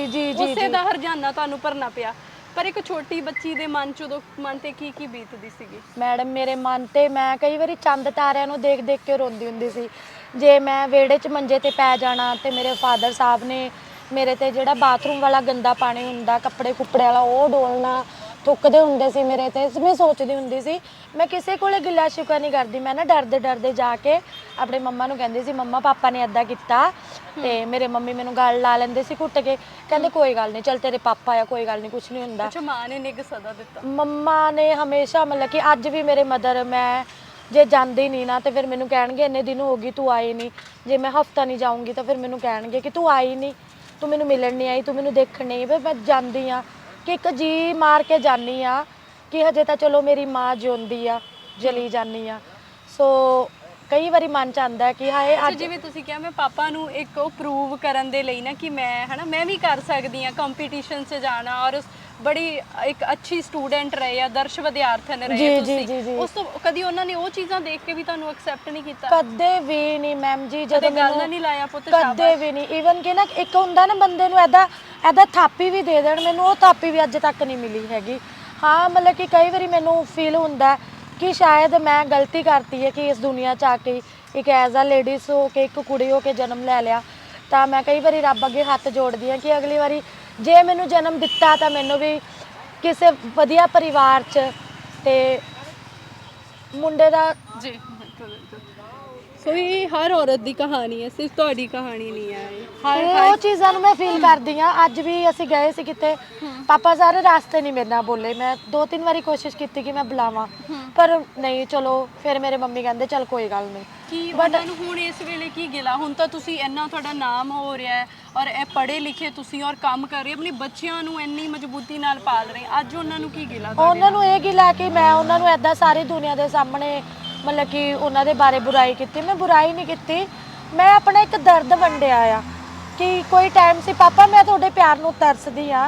ਉਸੇ ਦਾ ਹਰਜਾਨਾ ਤੁਹਾਨੂੰ ਭਰਨਾ ਪਿਆ। ਪਰ ਇੱਕ ਛੋਟੀ ਬੱਚੀ ਦੇ ਮਨ 'ਚ ਉਦੋਂ ਮਨ ਤੇ ਕੀ ਬੀਤਦੀ ਸੀਗੀ? ਮੈਡਮ ਮੇਰੇ ਮਨ ਤੇ ਮੈਂ ਕਈ ਵਾਰੀ ਚੰਦ ਤਾਰਿਆਂ ਨੂੰ ਦੇਖ ਕੇ ਰੋਂਦੀ ਹੁੰਦੀ ਸੀ। ਜੇ ਮੈਂ ਵਿਹੜੇ 'ਚ ਮੰਜੇ ਤੇ ਪੈ ਜਾਣਾ ਤੇ ਮੇਰੇ ਫਾਦਰ ਸਾਹਿਬ ਨੇ ਮੇਰੇ ਤੇ ਜਿਹੜਾ ਬਾਥਰੂਮ ਵਾਲਾ ਗੰਦਾ ਪਾਣੀ ਹੁੰਦਾ, ਕੱਪੜੇ ਕੁੱਪੜੇ ਵਾਲਾ, ਉਹ ਡੋਲਣਾ, ਥੁੱਕਦੇ ਹੁੰਦੇ ਸੀ ਮੇਰੇ ਤੇ। ਮੈਂ ਸੋਚਦੀ ਹੁੰਦੀ ਸੀ ਮੈਂ ਕਿਸੇ ਕੋਲੇ ਗਿੱਲਾ ਸ਼ਿਕਵਾ ਨਹੀਂ ਕਰਦੀ। ਮੈਂ ਨਾ ਡਰਦੇ ਜਾ ਕੇ ਆਪਣੇ ਮੰਮਾ ਨੂੰ ਕਹਿੰਦੀ ਸੀ ਮੰਮਾ ਪਾਪਾ ਨੇ ਇੱਦਾਂ ਕੀਤਾ, ਤੇ ਮੇਰੇ ਮੰਮੀ ਮੈਨੂੰ ਗੱਲ ਲਾ ਲੈਂਦੇ ਸੀ ਘੁੱਟ ਕੇ, ਕਹਿੰਦੇ ਕੋਈ ਗੱਲ ਨਹੀਂ ਚੱਲ ਤੇਰੇ ਪਾਪਾ ਆ, ਕੋਈ ਗੱਲ ਨਹੀਂ ਕੁਝ ਨਹੀਂ ਹੁੰਦਾ। ਅੱਛਾ, ਮਾਂ ਨੇ ਨਿੱਘ ਸਦਾ ਦਿੱਤਾ? ਮੰਮਾ ਨੇ ਹਮੇਸ਼ਾ ਮਤਲਬ ਕਿ ਅੱਜ ਵੀ ਮੇਰੇ ਮਦਰ, ਮੈਂ ਜੇ ਜਾਂਦੀ ਨਹੀਂ ਨਾ ਤੇ ਫਿਰ ਮੈਨੂੰ ਕਹਿਣਗੇ ਇੰਨੇ ਦਿਨ ਹੋ ਗਈ ਤੂੰ ਆਈ ਨਹੀਂ। ਜੇ ਮੈਂ ਹਫਤਾ ਨਹੀਂ ਜਾਊਂਗੀ ਤਾਂ ਫਿਰ ਮੈਨੂੰ ਕਹਿਣਗੇ ਕਿ ਤੂੰ ਆਈ ਨਹੀਂ, ਤੂੰ ਮੈਨੂੰ ਮਿਲਣ ਨਹੀਂ ਆਈ, ਤੂੰ ਮੈਨੂੰ ਦੇਖਣ ਨਹੀਂ ਆਈ। ਮੈਂ ਜਾਂਦੀ ਆ ਕਿ ਇੱਕ ਜੀ ਮਾਰ ਕੇ ਜਾਨੀ ਆ ਕਿ ਹਜੇ ਤਾਂ ਚਲੋ ਮੇਰੀ ਮਾਂ ਜਿਉਂਦੀ ਆ, ਜਲੀ ਜਾਨੀ ਆ। ਸੋ ਕਈ ਵਾਰੀ ਮਨ ਚ ਆਉਂਦਾ ਕਿ ਹਾਏ ਅੱਜ ਜਿਵੇਂ ਤੁਸੀਂ ਕਿਹਾ ਮੈਂ ਪਾਪਾ ਨੂੰ ਇੱਕ ਉਹ ਪ੍ਰੂਵ ਕਰਨ ਦੇ ਲਈ ਨਾ ਕਿ ਮੈਂ ਹਨਾ ਮੈਂ ਵੀ ਕਰ ਸਕਦੀ ਆ ਕੰਪੀਟੀਸ਼ਨ 'ਚ ਜਾਣਾ ਔਰ ਬੜੀ ਇੱਕ ਅੱਛੀ ਸਟੂਡੈਂਟ ਰਹੇ, ਆਦਰਸ਼ ਵਿਦਿਆਰਥਣ ਰਹੇ ਜੀ, ਤੁਸੀਂ, ਜੀ, ਜੀ। ਉਸ ਤੋਂ ਕਦੀ ਉਹਨਾਂ ਨੇ ਉਹ ਚੀਜ਼ਾਂ ਦੇਖ ਕੇ ਵੀ ਤੁਹਾਨੂੰ ਐਕਸੈਪਟ ਨਹੀਂ ਕੀਤਾ? ਕਦੇ ਵੀ ਨਹੀਂ ਮੈਮ ਜੀ, ਜਦੋਂ ਗੱਲ ਨਹੀਂ ਲਾਇਆ ਪੁੱਤ ਕਦੇ ਸ਼ਾਬਾਸ਼। ਵੀ ਨਹੀਂ। ਈਵਨ ਕਿ ਨਾ ਇੱਕ ਹੁੰਦਾ ਨਾ ਬੰਦੇ ਨੂੰ ਐਦਾ ਥਾਪੀ ਵੀ ਦੇ ਦੇਣ, ਮੈਨੂੰ ਉਹ ਥਾਪੀ ਵੀ ਅੱਜ ਤੱਕ ਨਹੀਂ ਮਿਲੀ ਹੈਗੀ। ਹਾਂ ਮਤਲਬ ਕਿ ਕਈ ਵਾਰੀ ਮੈਨੂੰ ਫੀਲ ਹੁੰਦਾ ਕਿ ਸ਼ਾਇਦ ਮੈਂ ਗਲਤੀ ਕਰਤੀ ਹੈ ਕਿ ਇਸ ਦੁਨੀਆ 'ਚ ਆ ਕੇ ਇੱਕ ਐਜ਼ ਅ ਲੇਡੀਜ਼ ਹੋ ਕੇ, ਇੱਕ ਕੁੜੀ ਹੋ ਕੇ ਜਨਮ ਲੈ ਲਿਆ। ਤਾਂ ਮੈਂ ਕਈ ਵਾਰੀ ਰੱਬ ਅੱਗੇ ਹੱਥ ਜੋੜਦੀ ਹਾਂ ਕਿ ਅਗਲੀ ਵਾਰੀ ਜੇ ਮੈਨੂੰ ਜਨਮ ਦਿੱਤਾ ਤਾਂ ਮੈਨੂੰ ਵੀ ਕਿਸੇ ਵਧੀਆ ਪਰਿਵਾਰ 'ਚ ਤੇ ਮੁੰਡੇ ਦਾ ਜੀ ਬਿਲਕੁਲ ਬਿਲਕੁਲ। ਸੋ ਇਹ ਹਰ ਔਰਤ ਦੀ ਕਹਾਣੀ ਹੈ, ਸਿਰਫ ਤੁਹਾਡੀ ਕਹਾਣੀ ਨਹੀਂ ਹੈ ਉਹ ਚੀਜ਼ਾਂ ਨੂੰ ਮੈਂ ਫੀਲ ਕਰਦੀ ਹਾਂ। ਅੱਜ ਵੀ ਅਸੀਂ ਗਏ ਸੀ ਕਿਤੇ, ਪਾਪਾ ਸਾਰੇ ਰਾਸਤੇ ਨਹੀਂ ਮੇਰੇ ਨਾਲ ਬੋਲੇ। ਮੈਂ 2-3 ਵਾਰੀ ਕੋਸ਼ਿਸ਼ ਕੀਤੀ ਕਿ ਮੈਂ ਬੁਲਾਵਾਂ, ਪਰ ਨਹੀਂ। ਚਲੋ ਫਿਰ ਮੇਰੇ ਮੰਮੀ ਕਹਿੰਦੇ ਚੱਲ ਕੋਈ ਗੱਲ ਨਹੀਂ। ਕੀ ਉਹਨਾਂ ਨੂੰ ਹੁਣ ਇਸ ਵੇਲੇ ਕੀ ਗਿਲਾ? ਹੁਣ ਤਾਂ ਤੁਸੀਂ ਇੰਨਾ ਤੁਹਾਡਾ ਨਾਮ ਹੋ ਰਿਹਾ ਹੈ ਔਰ ਇਹ ਪੜ੍ਹੇ ਲਿਖੇ ਤੁਸੀਂ ਔਰ ਕੰਮ ਕਰ ਰਹੇ, ਆਪਣੇ ਬੱਚਿਆਂ ਨੂੰ ਇੰਨੀ ਮਜ਼ਬੂਤੀ ਨਾਲ ਪਾਲ ਰਹੇ, ਅੱਜ ਉਹਨਾਂ ਨੂੰ ਕੀ ਗਿਲਾ? ਉਹਨਾਂ ਨੂੰ ਇਹ ਗਿਲਾ ਕਿ ਮੈਂ ਉਹਨਾਂ ਨੂੰ ਐਦਾਂ ਸਾਰੀ ਦੁਨੀਆ ਦੇ ਸਾਹਮਣੇ ਮਤਲਬ ਕਿ ਉਹਨਾਂ ਦੇ ਬਾਰੇ ਬੁਰਾਈ ਕੀਤੀ। ਮੈਂ ਬੁਰਾਈ ਨਹੀਂ ਕੀਤੀ, ਮੈਂ ਆਪਣਾ ਇੱਕ ਦਰਦ ਵੰਡਿਆ ਆ ਕਿ ਕੋਈ ਟਾਈਮ ਸੀ ਪਾਪਾ ਮੈਂ ਤੁਹਾਡੇ ਪਿਆਰ ਨੂੰ ਤਰਸਦੀ ਆ,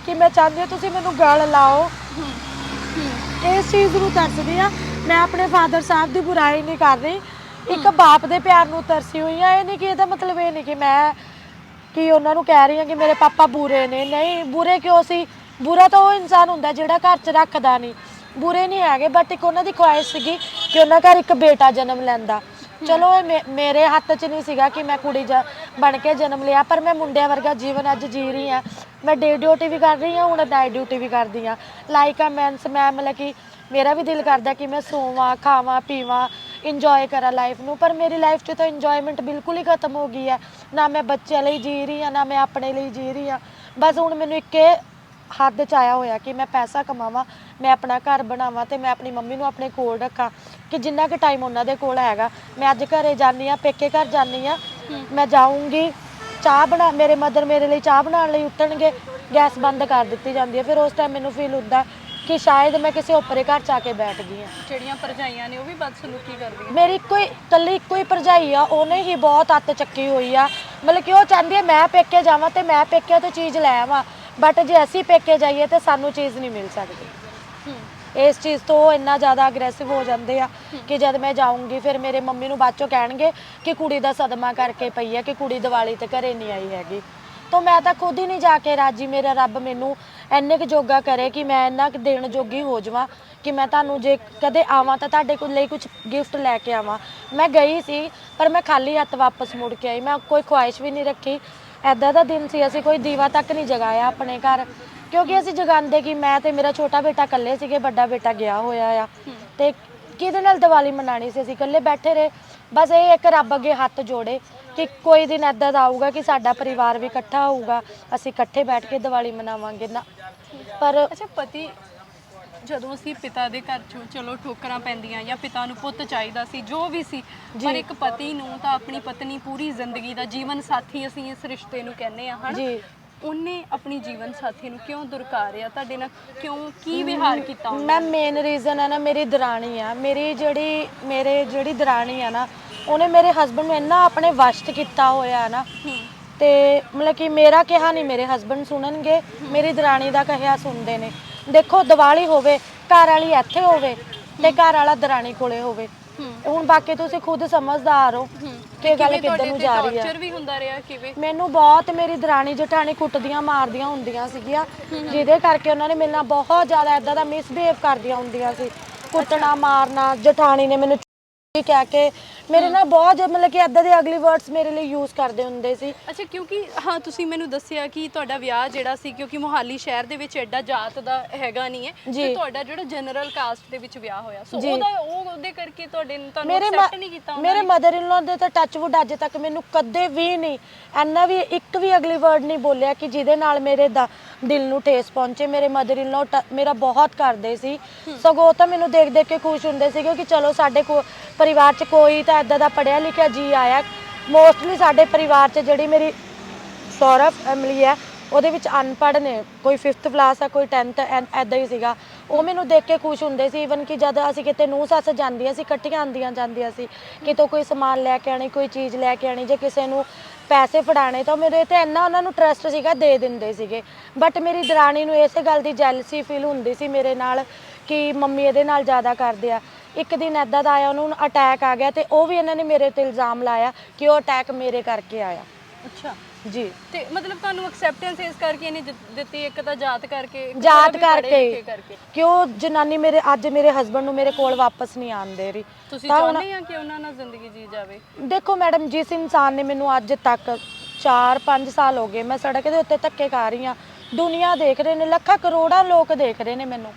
ਕਿ ਮੈਂ ਚਾਹੁੰਦੀ ਹਾਂ ਤੁਸੀਂ ਮੈਨੂੰ ਗਲ ਲਾਓ, ਇਸ ਚੀਜ਼ ਨੂੰ ਤਰਸਦੀ ਆ। ਮੈਂ ਆਪਣੇ ਫਾਦਰ ਸਾਹਿਬ ਦੀ ਬੁਰਾਈ ਨਹੀਂ ਕਰ ਰਹੀ, ਇੱਕ ਬਾਪ ਦੇ ਪਿਆਰ ਨੂੰ ਤਰਸੀ ਹੋਈ ਆ। ਇਹ ਨਹੀਂ ਕਿ ਇਹਦਾ ਮਤਲਬ ਇਹ ਨਹੀਂ ਕਿ ਮੈਂ ਉਹਨਾਂ ਨੂੰ ਕਹਿ ਰਹੀ ਹਾਂ ਕਿ ਮੇਰੇ ਪਾਪਾ ਬੁਰੇ ਨੇ। ਨਹੀਂ, ਬੁਰੇ ਕਿਉਂ ਸੀ? ਬੁਰਾ ਤਾਂ ਉਹ ਇਨਸਾਨ ਹੁੰਦਾ ਜਿਹੜਾ ਘਰ 'ਚ ਰੱਖਦਾ ਨਹੀਂ। ਬੁਰੇ ਨਹੀਂ ਹੈਗੇ, ਬਟ ਇੱਕ ਉਹਨਾਂ ਦੀ ਖੁਆਇਸ਼ ਸੀਗੀ ਕਿ ਉਹਨਾਂ ਘਰ ਇੱਕ ਬੇਟਾ ਜਨਮ ਲੈਂਦਾ। ਚਲੋ ਇਹ ਮੇਰੇ ਹੱਥ 'ਚ ਨਹੀਂ ਸੀਗਾ ਕਿ ਮੈਂ ਕੁੜੀ ਬਣ ਕੇ ਜਨਮ ਲਿਆ, ਪਰ ਮੈਂ ਮੁੰਡਿਆਂ ਵਰਗਾ ਜੀਵਨ ਅੱਜ ਜੀ ਰਹੀ ਹਾਂ। ਮੈਂ ਡੇ ਡਿਊਟੀ ਵੀ ਕਰ ਰਹੀ ਹਾਂ, ਹੁਣ ਨਾਈਟ ਡਿਊਟੀ ਵੀ ਕਰਦੀ ਹਾਂ। ਲਾਈਕ ਆ ਮੈਂਸ ਮੈਂ ਮਤਲਬ ਕਿ ਮੇਰਾ ਵੀ ਦਿਲ ਕਰਦਾ ਕਿ ਮੈਂ ਸੋਵਾਂ, ਖਾਵਾਂ, ਪੀਵਾਂ, ਇੰਜੋਏ ਕਰਾਂ ਲਾਈਫ ਨੂੰ, ਪਰ ਮੇਰੀ ਲਾਈਫ 'ਚ ਤਾਂ ਇੰਜੋਇਮੈਂਟ ਬਿਲਕੁਲ ਹੀ ਖਤਮ ਹੋ ਗਈ ਹੈ। ਨਾ ਮੈਂ ਬੱਚਿਆਂ ਲਈ ਜੀ ਰਹੀ ਹਾਂ, ਨਾ ਮੈਂ ਆਪਣੇ ਲਈ ਜੀ ਰਹੀ ਹਾਂ। ਬਸ ਹੁਣ ਮੈਨੂੰ ਇੱਕੇ ਹੱਦ 'ਚ ਆਇਆ ਹੋਇਆ ਕਿ ਮੈਂ ਪੈਸਾ ਕਮਾਵਾਂ, ਮੈਂ ਆਪਣਾ ਘਰ ਬਣਾਵਾਂ ਤੇ ਮੈਂ ਆਪਣੀ ਮੰਮੀ ਨੂੰ ਆਪਣੇ ਕੋਲ ਰੱਖਾਂ, ਕਿ ਜਿੰਨਾ ਕੁ ਟਾਈਮ ਉਹਨਾਂ ਦੇ ਕੋਲ ਹੈਗਾ। ਮੈਂ ਅੱਜ ਘਰੇ ਜਾਂਦੀ ਹਾਂ, ਪੇਕੇ ਘਰ ਜਾਂਦੀ ਹਾਂ, ਮੈਂ ਜਾਊਂਗੀ ਚਾਹ ਬਣਾ, ਮੇਰੇ ਮਦਰ ਮੇਰੇ ਲਈ ਚਾਹ ਬਣਾਉਣ ਲਈ ਉੱਠਣਗੇ, ਗੈਸ ਬੰਦ ਕਰ ਦਿੱਤੀ ਜਾਂਦੀ ਹੈ। ਫਿਰ ਉਸ ਟਾਈਮ ਮੈਨੂੰ ਫੀਲ ਹੁੰਦਾ ਕਿ ਸ਼ਾਇਦ ਮੈਂ ਕਿਸੇ ਓਪਰੇ ਘਰ 'ਚ ਆ ਕੇ ਬੈਠ ਗਈ ਹਾਂ। ਜਿਹੜੀਆਂ ਭਰਜਾਈਆਂ ਨੇ ਉਹ ਵੀ ਬਦਸਲੂਕੀ ਕਰਦੀਆਂ? ਮੇਰੀ ਇਕੱਲੀ ਇੱਕੋ ਹੀ ਭਰਜਾਈ ਆ, ਉਹਨੇ ਹੀ ਬਹੁਤ ਅੱਤ ਚੱਕੀ ਹੋਈ ਆ। ਮਤਲਬ ਕਿ ਉਹ ਚਾਹੁੰਦੀ ਹੈ ਮੈਂ ਪੇਕੇ ਜਾਵਾਂ ਤੇ ਮੈਂ ਪੇਕੇ ਤੋਂ ਚੀਜ਼ ਲੈ ਆਵਾਂ, ਬਟ ਜੇ ਅਸੀਂ ਪੇਕੇ ਜਾਈਏ ਤਾਂ ਸਾਨੂੰ ਚੀਜ਼ ਨਹੀਂ ਮਿਲ ਸਕਦੀ। ਇਸ ਚੀਜ਼ ਤੋਂ ਉਹ ਇੰਨਾ ਜ਼ਿਆਦਾ ਅਗਰੈਸਿਵ ਹੋ ਜਾਂਦੇ ਆ ਕਿ ਜਦ ਮੈਂ ਜਾਊਂਗੀ ਫਿਰ ਮੇਰੇ ਮੰਮੀ ਨੂੰ ਬਾਅਦ ਚੋਂ ਕਹਿਣਗੇ ਕਿ ਕੁੜੀ ਦਾ ਸਦਮਾ ਕਰਕੇ ਪਈ ਹੈ, ਕਿ ਕੁੜੀ ਦੀਵਾਲੀ ਤੇ ਘਰੇ ਨਹੀਂ ਆਈ ਹੈਗੀ। ਤਾਂ ਮੈਂ ਤਾਂ ਖੁਦ ਹੀ ਨਹੀਂ ਜਾ ਕੇ ਰਾਜੀ। ਮੇਰਾ ਰੱਬ ਮੈਨੂੰ ਇੰਨੇ ਕੁ ਜੋਗਾ ਕਰੇ ਕਿ ਮੈਂ ਇੰਨਾ ਕੁ ਦੇਣ ਜੋਗੀ ਹੋ ਜਾਵਾਂ ਕਿ ਮੈਂ ਤੁਹਾਨੂੰ ਜੇ ਕਦੇ ਆਵਾਂ ਤਾਂ ਤੁਹਾਡੇ ਕੋਲ ਲਈ ਕੁਝ ਗਿਫਟ ਲੈ ਕੇ ਆਵਾਂ। ਮੈਂ ਗਈ ਸੀ ਪਰ ਮੈਂ ਖਾਲੀ ਹੱਥ ਵਾਪਸ ਮੁੜ ਕੇ ਆਈ, ਮੈਂ ਕੋਈ ਖੁਆਇਸ਼ ਵੀ ਨਹੀਂ ਰੱਖੀ। ਐਦਾਂ ਦਾ ਦਿਨ ਸੀ, ਅਸੀਂ ਕੋਈ ਦੀਵਾ ਤੱਕ ਨਹੀਂ ਜਗਾਇਆ ਆਪਣੇ ਘਰ, ਕਿਉਂਕਿ ਅਸੀਂ ਜਗਾਉਂਦੇ ਕਿ ਮੈਂ ਤੇ ਮੇਰਾ ਛੋਟਾ ਬੇਟਾ ਇਕੱਲੇ ਸੀਗੇ, ਵੱਡਾ ਬੇਟਾ ਗਿਆ ਹੋਇਆ ਆ ਤੇ ਕਿਹਦੇ ਨਾਲ ਦੀਵਾਲੀ ਮਨਾਉਣੀ ਸੀ? ਅਸੀਂ ਇਕੱਲੇ ਬੈਠੇ ਰਹੇ। ਬਸ ਇਹ ਇੱਕ ਰੱਬ ਅੱਗੇ ਹੱਥ ਜੋੜੇ ਕਿ ਕੋਈ ਦਿਨ ਐਦਾਂ ਦਾ ਆਊਗਾ ਕਿ ਸਾਡਾ ਪਰਿਵਾਰ ਵੀ ਇਕੱਠਾ ਹੋਊਗਾ, ਅਸੀਂ ਇਕੱਠੇ ਬੈਠ ਕੇ ਦੀਵਾਲੀ ਮਨਾਵਾਂਗੇ ਨਾ। ਪਰ ਅੱਛਾ, ਪਤੀ ਜਦੋਂ ਅਸੀਂ ਪਿਤਾ ਦੇ ਘਰ ਚੋਂ ਚਲੋ ਠੋਕਰਾਂ ਪੈਂਦੀਆਂ ਜਾਂ ਪਿਤਾ ਨੂੰ ਪੁੱਤ ਚਾਹੀਦਾ ਸੀ, ਜੋ ਵੀ ਸੀ, ਪਰ ਇੱਕ ਪਤੀ ਨੂੰ ਤਾਂ ਆਪਣੀ ਪਤਨੀ ਪੂਰੀ ਜ਼ਿੰਦਗੀ ਦਾ ਜੀਵਨ ਸਾਥੀ ਅਸੀਂ ਇਸ ਰਿਸ਼ਤੇ ਨੂੰ ਕਹਿੰਦੇ ਆ, ਹਨਾ? ਜੀ, ਉਹਨੇ ਆਪਣੀ ਜੀਵਨ ਸਾਥੀ ਨੂੰ ਕਿਉਂ ਦੁਰਕਾਰਿਆ? ਤੁਹਾਡੇ ਨਾਲ ਕਿਉਂ, ਕੀ ਵਿਹਾਰ ਕੀਤਾ ਉਹਨੇ? ਮੈਂ ਮੇਨ ਰੀਜ਼ਨ ਹੈ ਨਾ, ਮੇਰੀ ਦਰਾਣੀ ਆ, ਮੇਰੇ ਜਿਹੜੀ ਦਰਾਣੀ ਆ ਨਾ, ਉਹਨੇ ਮੇਰੇ ਹਸਬੰਡ ਨੂੰ ਇੰਨਾ ਆਪਣੇ ਵਸ਼ 'ਚ ਕੀਤਾ ਹੋਇਆ ਨਾ, ਤੇ ਮਤਲਬ ਕਿ ਮੇਰਾ ਕਿਹਾ ਨਹੀਂ ਮੇਰੇ ਹਸਬੰਡ ਸੁਣਨਗੇ, ਮੇਰੀ ਦਰਾਣੀ ਦਾ ਕਹਿਆ ਸੁਣਦੇ ਨੇ। ਦੇਖੋ ਦੀਵਾਲੀ ਹੋਵੇ, ਘਰ ਵਾਲੀ ਇੱਥੇ ਹੋਵੇ ਤੇ ਘਰ ਵਾਲਾ ਦਰਾਣੀ ਕੋਲੇ ਹੋਵੇ, ਹੁਣ ਬਾਕੀ ਤੁਸੀਂ ਖੁਦ ਸਮਝਦਾਰ ਹੋ ਕਿ ਗੱਲ ਕਿੱਧਰ ਨੂੰ ਜਾ ਰਹੀ ਟੌਰਚਰ ਵੀ ਹੁੰਦਾ ਰਿਹਾ ਕਿਵੇਂ? ਮੈਨੂੰ ਬਹੁਤ ਮੇਰੀ ਦਰਾਣੀ ਜਠਾਣੀ ਕੁੱਟਦੀਆਂ ਮਾਰਦੀਆਂ ਹੁੰਦੀਆਂ ਸੀਗੀਆਂ, ਜਿਹਦੇ ਕਰਕੇ ਉਹਨਾਂ ਨੇ ਮੇਰੇ ਨਾਲ ਬਹੁਤ ਜ਼ਿਆਦਾ ਇਦਾਂ ਦਾ ਮਿਸਬਿਹੇਵ ਕਰਦੀਆਂ ਹੁੰਦੀਆਂ ਸੀ, ਕੁੱਟਣਾ ਮਾਰਨਾ। ਜਠਾਣੀ ਨੇ ਮੈਨੂੰ ਕਹਿ ਕੇ ਮੇਰੇ ਨਾਲ ਬਹੁਤ ਮਤਲਬ ਕਿ ਇਦਾਂ ਦੇ ਅਗਲੀ ਵਰਡਸ ਮੇਰੇ ਲਈ ਯੂਜ਼ ਕਰਦੇ ਹੁੰਦੇ ਸੀ। ਅੱਛਾ, ਕਿਉਂਕਿ ਹਾਂ ਤੁਸੀਂ ਮੈਨੂੰ ਦੱਸਿਆ ਕਿ ਤੁਹਾਡਾ ਵਿਆਹ ਜਿਹੜਾ ਸੀ, ਕਿਉਂਕਿ ਮੁਹਾਲੀ ਸ਼ਹਿਰ ਦੇ ਵਿੱਚ ਐਡਾ ਜਾਤ ਦਾ ਹੈਗਾ ਨਹੀਂ ਹੈ, ਤੇ ਤੁਹਾਡਾ ਜਿਹੜਾ ਜਨਰਲ ਕਾਸਟ ਦੇ ਵਿੱਚ ਵਿਆਹ ਹੋਇਆ, ਸੋ ਉਹਦੇ ਕਰਕੇ ਤੁਹਾਨੂੰ ਐਕਸੈਪਟ ਨਹੀਂ ਕੀਤਾ ਉਹਨਾਂ ਨੇ? ਮੇਰੇ ਮਦਰ ਇਨ ਲਾ ਦੇ ਤਾਂ ਟੱਚਵੁੱਡ ਅੱਜ ਤੱਕ ਮੈਨੂੰ ਕਦੇ ਵੀ ਨਹੀਂ ਇੰਨਾ ਵੀ ਇੱਕ ਵੀ ਅਗਲੀ ਵਰਡ ਨਹੀਂ ਬੋਲਿਆ ਕਿ ਜਿਹਦੇ ਨਾਲ ਮੇਰੇ ਦਿਲ ਨੂੰ ਠੇਸ ਪਹੁੰਚੇ। ਮੇਰੇ ਮਦਰ ਇਨ ਲਾ ਮੇਰਾ ਬਹੁਤ ਕਰਦੇ ਸੀ, ਸਗੋਂ ਤਾਂ ਮੈਨੂੰ ਦੇਖ ਦੇਖ ਕੇ ਖੁਸ਼ ਹੁੰਦੇ ਸੀਗੇ ਕਿ ਚਲੋ ਸਾਡੇ ਪਰਿਵਾਰ 'ਚ ਕੋਈ ਤਾਂ ਇੱਦਾਂ ਦਾ ਪੜ੍ਹਿਆ ਲਿਖਿਆ ਜੀ ਆਇਆ। ਮੋਸਟਲੀ ਸਾਡੇ ਪਰਿਵਾਰ 'ਚ ਜਿਹੜੀ ਮੇਰੀ ਸੌਰਵ ਫੈਮਿਲੀ ਹੈ ਉਹਦੇ ਵਿੱਚ ਅਨਪੜ੍ਹ ਨੇ, ਕੋਈ 5th ਕਲਾਸ ਆ, ਕੋਈ 10th, ਐਦਾਂ ਹੀ ਸੀਗਾ। ਉਹ ਮੈਨੂੰ ਦੇਖ ਕੇ ਖੁਸ਼ ਹੁੰਦੇ ਸੀ। ਈਵਨ ਕਿ ਜਦ ਅਸੀਂ ਕਿਤੇ ਨੂੰਹ ਸੱਸ ਜਾਂਦੀਆਂ ਸੀ, ਇਕੱਠੀਆਂ ਆਉਂਦੀਆਂ ਜਾਂਦੀਆਂ ਸੀ, ਕਿਤੋਂ ਕੋਈ ਸਮਾਨ ਲੈ ਕੇ ਆਣੀ, ਕੋਈ ਚੀਜ਼ ਲੈ ਕੇ ਆਣੀ, ਜੇ ਕਿਸੇ ਨੂੰ ਪੈਸੇ ਫੜਾਣੇ ਤਾਂ ਮੇਰੇ ਤੇ ਇੰਨਾ ਉਹਨਾਂ ਨੂੰ ਟਰਸਟ ਸੀਗਾ, ਦੇ ਦਿੰਦੇ ਸੀਗੇ। ਬਟ ਮੇਰੀ ਦਰਾਣੀ ਨੂੰ ਇਸੇ ਗੱਲ ਦੀ ਜੈਲਸੀ ਫੀਲ ਹੁੰਦੀ ਸੀ ਮੇਰੇ ਨਾਲ ਕਿ ਮੰਮੀ ਇਹਦੇ ਨਾਲ ਜ਼ਿਆਦਾ ਕਰਦੇ ਆ। ਇੱਕ ਦਿਨ ਇੱਦਾਂ ਦਾ ਆਇਆ, ਉਹਨੂੰ ਅਟੈਕ ਆ ਗਿਆ, ਤੇ ਉਹ ਵੀ ਇਹਨਾਂ ਨੇ ਮੇਰੇ ਤੇ ਇਲਜ਼ਾਮ ਲਾਇਆ ਕਿ ਉਹ ਅਟੈਕ ਮੇਰੇ ਕਰਕੇ ਆਇਆ। ਅੱਛਾ ਜੀ। ਤੇ ਮਤਲਬ ਤੁਹਾਨੂੰ ਐਕਸੈਪਟੈਂਸ ਇਸ ਕਰਕੇ ਨਹੀਂ ਦਿੱਤੀ, ਇੱਕ ਤਾਂ ਜਾਤ ਕਰਕੇ, ਜਾਤ ਕਰਕੇ ਕਿ ਉਹ ਜਨਾਨੀ ਅੱਜ ਮੇਰੇ ਹਸਬੰਡ ਨੂੰ ਮੇਰੇ ਕੋਲ ਵਾਪਸ ਨਹੀਂ ਆਉਣ ਦੇ ਰਹੀ। ਤੁਸੀਂ ਚਾਹੁੰਦੇ ਆ ਕਿ ਉਹਨਾਂ ਨਾਲ ਜ਼ਿੰਦਗੀ ਜੀ ਜਾਵੇ? ਦੇਖੋ ਮੈਡਮ, ਜਿਸ ਇਨਸਾਨ ਨੇ ਮੈਨੂੰ ਅੱਜ ਤੱਕ 4-5 ਸਾਲ ਹੋ ਗਏ, ਮੈਂ ਸੜਕ ਦੇ ਉੱਤੇ ਧੱਕੇ ਖਾ ਰਹੀ ਹਾਂ, ਦੁਨੀਆ ਦੇਖ ਰਹੇ ਨੇ, ਲੱਖਾਂ ਕਰੋੜਾਂ ਲੋਕ ਦੇਖ ਰਹੇ ਨੇ ਮੈਨੂੰ,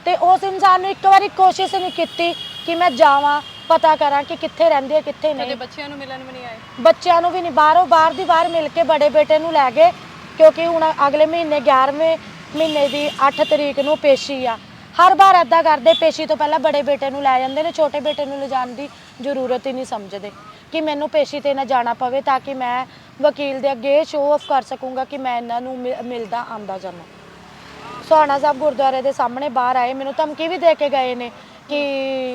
ਤੇ ਉਸ ਇਨਸਾਨ ਨੂੰ ਇੱਕ ਵਾਰੀ ਕੋਸ਼ਿਸ਼ ਨਹੀਂ ਕੀਤੀ ਕਿ ਮੈਂ ਜਾਵਾਂ, ਪਤਾ ਕਰਾਂ ਕਿ ਕਿੱਥੇ ਰਹਿੰਦੇ ਆ, ਕਿੱਥੇ ਨਹੀਂ। ਕਦੇ ਬੱਚਿਆਂ ਨੂੰ ਮਿਲਣ ਵੀ ਨਹੀਂ ਆਏ? ਬੱਚਿਆਂ ਨੂੰ ਵੀ ਨਹੀਂ, ਬਾਹਰ ਦੀ ਬਾਹਰ ਮਿਲ ਕੇ ਬੜੇ ਬੇਟੇ ਨੂੰ ਲੈ ਗਏ, ਕਿਉਂਕਿ ਹੁਣ ਅਗਲੇ ਮਹੀਨੇ 11ਵੇਂ ਮਹੀਨੇ ਦੀ 8 ਤਰੀਕ ਨੂੰ ਪੇਸ਼ੀ ਆ। ਹਰ ਵਾਰ ਇੱਦਾਂ ਕਰਦੇ, ਪੇਸ਼ੀ ਤੋਂ ਪਹਿਲਾਂ ਬੜੇ ਬੇਟੇ ਨੂੰ ਲੈ ਜਾਂਦੇ ਨੇ, ਛੋਟੇ ਬੇਟੇ ਨੂੰ ਲਿਜਾਣ ਦੀ ਜ਼ਰੂਰਤ ਹੀ ਨਹੀਂ ਸਮਝਦੇ ਕਿ ਮੈਨੂੰ ਪੇਸ਼ੀ ਤੇ ਨਾ ਜਾਣਾ ਪਵੇ, ਤਾਂ ਕਿ ਮੈਂ ਵਕੀਲ ਦੇ ਅੱਗੇ ਸ਼ੋਅ ਆਫ ਕਰ ਸਕੂੰਗਾ ਕਿ ਮੈਂ ਇਹਨਾਂ ਨੂੰ ਮਿਲਦਾ ਆਉਂਦਾ ਜਾਂਦਾ। ਸੋਹਾਣਾ ਸਾਹਿਬ ਗੁਰਦੁਆਰੇ ਦੇ ਸਾਹਮਣੇ ਬਾਹਰ ਆਏ, ਮੈਨੂੰ ਧਮਕੀ ਵੀ ਦੇ ਕੇ ਗਏ ਨੇ ਕਿ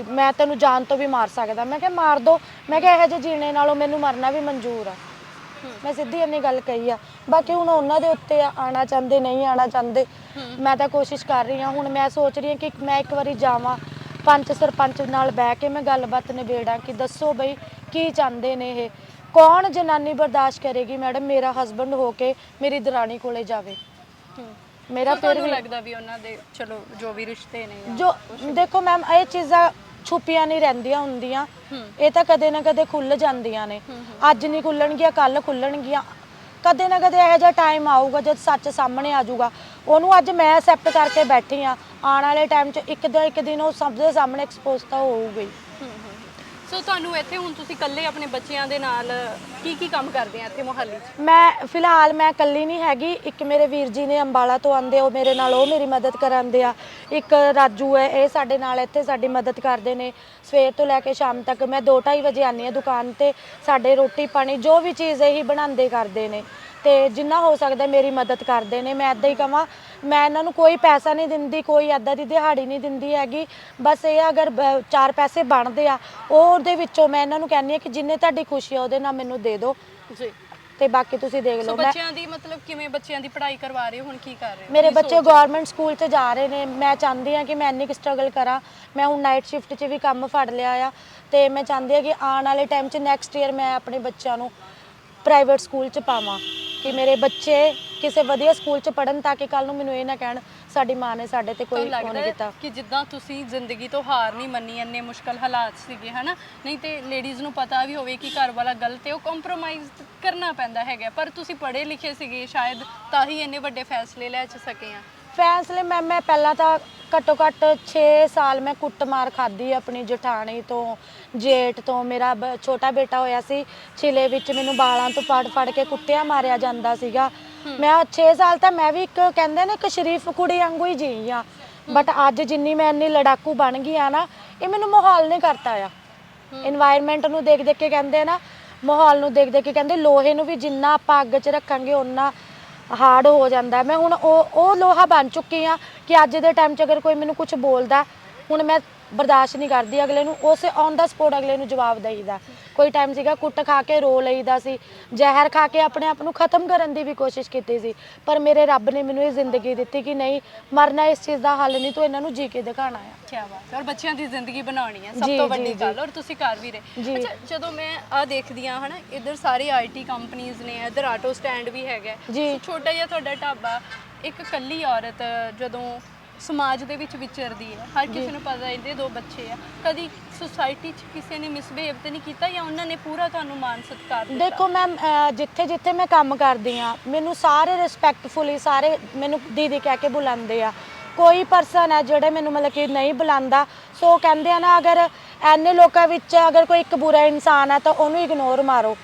ਮੈਂ ਤੈਨੂੰ ਜਾਨ ਤੋਂ ਵੀ ਮਾਰ ਸਕਦਾ। ਮੈਂ ਕਿਹਾ ਮਾਰ ਦੋ, ਮੈਂ ਕਿਹਾ ਇਹੋ ਜਿਹੇ ਜੀਣੇ ਨਾਲੋਂ ਮੈਨੂੰ ਮਰਨਾ ਵੀ ਮਨਜ਼ੂਰ ਆ। ਮੈਂ ਸਿੱਧੀ ਇੰਨੀ ਗੱਲ ਕਹੀ ਆ। ਬਾਕੀ ਹੁਣ ਉਹਨਾਂ ਦੇ ਉੱਤੇ ਆਉਣਾ ਚਾਹੁੰਦੇ, ਨਹੀਂ ਆਉਣਾ ਚਾਹੁੰਦੇ, ਮੈਂ ਤਾਂ ਕੋਸ਼ਿਸ਼ ਕਰ ਰਹੀ ਹਾਂ। ਹੁਣ ਮੈਂ ਸੋਚ ਰਹੀ ਹਾਂ ਕਿ ਮੈਂ ਇੱਕ ਵਾਰੀ ਜਾਵਾਂ, ਪੰਚ ਸਰਪੰਚ ਨਾਲ ਬਹਿ ਕੇ ਮੈਂ ਗੱਲਬਾਤ ਨਿਬੇੜਾਂ ਕਿ ਦੱਸੋ ਬਈ ਕੀ ਚਾਹੁੰਦੇ ਨੇ ਇਹ। ਕੌਣ ਜਨਾਨੀ ਬਰਦਾਸ਼ਤ ਕਰੇਗੀ ਮੈਡਮ ਮੇਰਾ ਹਸਬੰਡ ਹੋ ਕੇ ਮੇਰੀ ਦਰਾਣੀ ਕੋਲੇ ਜਾਵੇ? ਮੇਰਾ ਫਿਰ ਵੀ ਲੱਗਦਾ ਵੀ ਉਹਨਾਂ ਦੇ ਚਲੋ ਜੋ ਵੀ ਰਿਸ਼ਤੇ ਨੇ, ਜੋ ਦੇਖੋ ਮੈਮ, ਇਹ ਚੀਜ਼ਾਂ ਛੁਪੀਆਂ ਨਹੀਂ ਰਹਿੰਦੀਆਂ ਹੁੰਦੀਆਂ, ਇਹ ਤਾਂ ਕਦੇ ਨਾ ਕਦੇ ਖੁੱਲ ਜਾਂਦੀਆਂ ਨੇ। ਅੱਜ ਨਹੀਂ ਖੁੱਲਣਗੀਆਂ, ਕੱਲ ਖੁੱਲਣਗੀਆਂ, ਕਦੇ ਨਾ ਕਦੇ ਇਹੋ ਜਿਹਾ ਟਾਈਮ ਆਊਗਾ ਜਦ ਸੱਚ ਸਾਹਮਣੇ ਆ ਜਾਊਗਾ। ਉਹਨੂੰ ਅੱਜ ਮੈਂ ਐਕਸੈਪਟ ਕਰਕੇ ਬੈਠੀ ਆ, ਆਉਣ ਵਾਲੇ ਟਾਈਮ 'ਚ ਇੱਕ ਦਿਨ ਉਹ ਸਭ ਦੇ ਸਾਹਮਣੇ ਐਕਸਪੋਜ਼ ਤਾਂ ਹੋਊਗਾ ਹੀ। ਸੋ ਤੁਹਾਨੂੰ ਇੱਥੇ ਹੁਣ ਤੁਸੀਂ ਇਕੱਲੇ ਆਪਣੇ ਬੱਚਿਆਂ ਦੇ ਨਾਲ ਕੀ ਕੰਮ ਕਰਦੇ ਆ ਇੱਥੇ ਮੁਹੱਲੇ 'ਚ? ਮੈਂ ਫਿਲਹਾਲ ਮੈਂ ਇਕੱਲੀ ਨਹੀਂ ਹੈਗੀ, ਇੱਕ ਮੇਰੇ ਵੀਰ ਜੀ ਨੇ ਅੰਬਾਲਾ ਤੋਂ ਆਉਂਦੇ, ਉਹ ਮੇਰੇ ਨਾਲ, ਉਹ ਮੇਰੀ ਮਦਦ ਕਰਾਉਂਦੇ ਆ। ਇੱਕ ਰਾਜੂ ਹੈ, ਇਹ ਸਾਡੇ ਨਾਲ ਇੱਥੇ ਸਾਡੀ ਮਦਦ ਕਰਦੇ ਨੇ ਸਵੇਰ ਤੋਂ ਲੈ ਕੇ ਸ਼ਾਮ ਤੱਕ। ਮੈਂ 2-2:30 ਵਜੇ ਆਉਂਦੀ ਹਾਂ ਦੁਕਾਨ ਤੇ, ਸਾਡੇ ਰੋਟੀ ਪਾਣੀ ਜੋ ਵੀ ਚੀਜ਼ ਇਹੀ ਬਣਾਉਂਦੇ ਕਰਦੇ ਨੇ, ਤੇ ਜਿੰਨਾ ਹੋ ਸਕਦਾ ਮੇਰੀ ਮਦਦ ਕਰਦੇ ਨੇ। ਮੈਂ ਇੱਦਾਂ ਹੀ ਕਹਾਂ, ਮੈਂ ਇਹਨਾਂ ਨੂੰ ਕੋਈ ਪੈਸਾ ਨਹੀਂ ਦਿੰਦੀ, ਕੋਈ ਇੱਦਾਂ ਦੀ ਦਿਹਾੜੀ ਨਹੀਂ ਦਿੰਦੀ ਹੈਗੀ। ਬਸ ਇਹ ਅਗਰ 4 ਪੈਸੇ ਬਣਦੇ ਆ, ਉਹਦੇ ਵਿੱਚੋਂ ਮੈਂ ਇਹਨਾਂ ਨੂੰ ਕਹਿੰਦੀ ਹਾਂ ਕਿ ਜਿੰਨੇ ਤੁਹਾਡੀ ਖੁਸ਼ੀ ਆ ਉਹਦੇ ਨਾਲ ਮੈਨੂੰ ਦੇ ਦਿਓ ਜੀ, ਤੇ ਬਾਕੀ ਤੁਸੀਂ ਦੇਖ ਲਓ। ਬੱਚਿਆਂ ਦੀ ਮਤਲਬ ਕਿਵੇਂ ਬੱਚਿਆਂ ਦੀ ਪੜ੍ਹਾਈ ਕਰਵਾ ਰਹੇ ਹੋ, ਹੁਣ ਕੀ ਕਰ ਰਹੇ ਹੋ? ਮੇਰੇ ਬੱਚੇ ਗਵਰਨਮੈਂਟ ਸਕੂਲ 'ਚ ਜਾ ਰਹੇ ਨੇ। ਮੈਂ ਚਾਹੁੰਦੀ ਹਾਂ ਕਿ ਮੈਂ ਇੰਨੀ ਕੁ ਸਟਰਗਲ ਕਰਾਂ। ਮੈਂ ਹੁਣ ਨਾਈਟ ਸ਼ਿਫਟ 'ਚ ਵੀ ਕੰਮ ਫੜ ਲਿਆ ਆ, ਤੇ ਮੈਂ ਚਾਹੁੰਦੀ ਹਾਂ ਕਿ ਆਉਣ ਵਾਲੇ ਟਾਈਮ 'ਚ ਨੈਕਸਟ ਈਅਰ ਮੈਂ ਆਪਣੇ ਬੱਚਿਆਂ ਨੂੰ ਪ੍ਰਾਈਵੇਟ ਸਕੂਲ 'ਚ ਪਾਵਾਂ, ਕਿ ਮੇਰੇ ਬੱਚੇ ਕਿਸੇ ਵਧੀਆ ਸਕੂਲ 'ਚ ਪੜ੍ਹਨ, ਤਾਂ ਕਿ ਕੱਲ ਨੂੰ ਮੈਨੂੰ ਇਹ ਨਾ ਕਹਿਣ ਸਾਡੀ ਮਾਂ ਨੇ ਸਾਡੇ ਤੇ ਕੋਈ ਉਹ ਨਹੀਂ ਕੀਤਾ। ਕਿ ਜਿੱਦਾਂ ਤੁਸੀਂ ਜ਼ਿੰਦਗੀ ਤੋਂ ਹਾਰ ਨਹੀਂ ਮੰਨੀ, ਇੰਨੇ ਮੁਸ਼ਕਲ ਹਾਲਾਤ ਸੀਗੇ ਹਨਾ, ਨਹੀਂ ਤੇ ਲੇਡੀਜ਼ ਨੂੰ ਪਤਾ ਵੀ ਹੋਵੇ ਕਿ ਘਰ ਵਾਲਾ ਗਲਤ ਹੈ, ਉਹ ਕੰਪਰੋਮਾਈਜ਼ ਕਰਨਾ ਪੈਂਦਾ ਹੈਗਾ, ਪਰ ਤੁਸੀਂ ਪੜ੍ਹੇ ਲਿਖੇ ਸੀਗੇ ਸ਼ਾਇਦ, ਤਾਂ ਹੀ ਇੰਨੇ ਵੱਡੇ ਫੈਸਲੇ ਲੈ ਸਕੇ ਆ। ਫੈਸਲੇ ਮੈਂ ਪਹਿਲਾਂ ਤਾਂ ਘੱਟੋ ਘੱਟ 6 ਸਾਲ ਮੈਂ ਕੁੱਟਮਾਰ ਖਾਧੀ ਆਪਣੀ ਜਠਾਣੀ ਤੋਂ, ਜੇਠ ਤੋਂ। ਮੇਰਾ ਛੋਟਾ ਬੇਟਾ ਹੋਇਆ ਸੀ, ਛਿਲੇ ਵਿੱਚ ਮੈਨੂੰ ਬਾਲਾਂ ਤੋਂ ਫੜ ਕੇ ਕੁੱਟਿਆ ਮਾਰਿਆ ਜਾਂਦਾ ਸੀਗਾ। ਮੈਂ 6 ਸਾਲ ਤਾਂ ਮੈਂ ਵੀ ਇੱਕ ਕਹਿੰਦੇ ਨੇ ਇੱਕ ਸ਼ਰੀਫ ਕੁੜੀ ਵਾਂਗੂ ਹੀ ਜੀ ਆ। ਬਟ ਅੱਜ ਜਿੰਨੀ ਮੈਂ ਇੰਨੀ ਲੜਾਕੂ ਬਣ ਗਈ ਆ ਨਾ, ਇਹ ਮੈਨੂੰ ਮਾਹੌਲ ਨੇ ਕਰਤਾ ਆ। ਇਨਵਾਇਰਨਮੈਂਟ ਨੂੰ ਦੇਖ ਕੇ ਕਹਿੰਦੇ ਨਾ, ਮਾਹੌਲ ਨੂੰ ਦੇਖ ਕੇ ਕਹਿੰਦੇ ਲੋਹੇ ਨੂੰ ਵੀ ਜਿੰਨਾ ਆਪਾਂ ਅੱਗ 'ਚ ਰੱਖਾਂਗੇ ਓਨਾ ਹਾਰਡ ਹੋ ਜਾਂਦਾ। ਮੈਂ ਹੁਣ ਉਹ ਲੋਹਾ ਬਣ ਚੁੱਕੀ ਆ ਕਿ ਅੱਜ ਦੇ ਟਾਈਮ 'ਚ ਅਗਰ ਕੋਈ ਮੈਨੂੰ ਕੁਝ ਬੋਲਦਾ, ਹੁਣ ਮੈਂ ਬਰਦਾਸ਼ਤ ਨਹੀਂ ਕਰਦੀ, ਅਗਲੇ ਨੂੰ ਉਸੇ ਔਨ ਦਾ ਸਪੋਟ ਅਗਲੇ ਨੂੰ ਜਵਾਬ ਦੇਈਦਾ। ਕੋਈ ਟਾਈਮ ਸੀਗਾ ਕੁੱਟ ਖਾ ਕੇ ਰੋ ਲਈਦਾ ਸੀ, ਜ਼ਹਿਰ ਖਾ ਕੇ ਆਪਣੇ ਆਪ ਨੂੰ ਖਤਮ ਕਰਨ ਦੀ ਵੀ ਕੋਸ਼ਿਸ਼ ਕੀਤੀ ਸੀ, ਪਰ ਮੇਰੇ ਰੱਬ ਨੇ ਮੈਨੂੰ ਇਹ ਜ਼ਿੰਦਗੀ ਦਿੱਤੀ ਕਿ ਨਹੀਂ, ਮਰਨਾ ਇਸ ਚੀਜ਼ ਦਾ ਹੱਲ ਨਹੀਂ, ਤੂੰ ਇਹਨਾਂ ਨੂੰ ਜੀ ਕੇ ਦਿਖਾਉਣਾ ਆ। ਕੀ ਬਾਤ ਹੈ। ਔਰ ਬੱਚਿਆਂ ਦੀ ਜ਼ਿੰਦਗੀ ਬਣਾਉਣੀ ਹੈ ਸਭ ਤੋਂ ਵੱਡੀ ਗੱਲ, ਔਰ ਤੁਸੀਂ ਕਰ ਵੀ ਰਹੇ। ਅੱਛਾ, ਜਦੋਂ ਮੈਂ ਆ ਦੇਖਦੀ ਆ ਹਨਾ, ਇੱਧਰ ਸਾਰੇ IT ਕੰਪਨੀਆਂ ਨੇ, ਇੱਧਰ ਆਟੋ ਸਟੈਂਡ ਵੀ ਹੈਗਾ, ਛੋਟਾ ਜਿਹਾ ਤੁਹਾਡਾ ਢਾਬਾ, ਇੱਕ ਇਕੱਲੀ ਔਰਤ ਜਦੋਂ ਸਮਾਜ ਦੇ ਵਿੱਚ ਵਿਚਰਦੀ ਹੈ, ਹਰ ਕਿਸੇ ਨੂੰ ਪਤਾ ਇਹਦੇ 2 ਬੱਚੇ ਆ, ਕਦੀ ਸੁਸਾਇਟੀ 'ਚ ਕਿਸੇ ਨੇ ਮਿਸਬਿਹੇਵ ਤੇ ਨਹੀਂ ਕੀਤਾ, ਜਾਂ ਉਹਨਾਂ ਨੇ ਪੂਰਾ ਤੁਹਾਨੂੰ ਮਾਨ ਸਤਿਕਾਰ ਦਿੱਤਾ? ਦੇਖੋ ਮੈਮ, ਜਿੱਥੇ ਮੈਂ ਕੰਮ ਕਰਦੀ ਆ, ਮੈਨੂੰ ਸਾਰੇ ਰਿਸਪੈਕਟਫੁਲੀ ਸਾਰੇ ਮੈਨੂੰ ਦੀਦੀ ਕਹਿ ਕੇ ਬੁਲਾਉਂਦੇ ਆ। ਕੋਈ ਪਰਸਨ ਹੈ ਜਿਹੜੇ ਮੈਨੂੰ ਮਤਲਬ ਕਿ ਨਹੀਂ ਬੁਲਾਉਂਦਾ। ਸੋ ਕਹਿੰਦੇ ਆ ਨਾ, ਅਗਰ ਐਨੇ ਲੋਕਾਂ ਵਿੱਚ ਅਗਰ ਕੋਈ ਇੱਕ ਬੁਰਾ ਇਨਸਾਨ ਹੈ ਤਾਂ ਉਹਨੂੰ ਇਗਨੋਰ ਮਾਰੋ।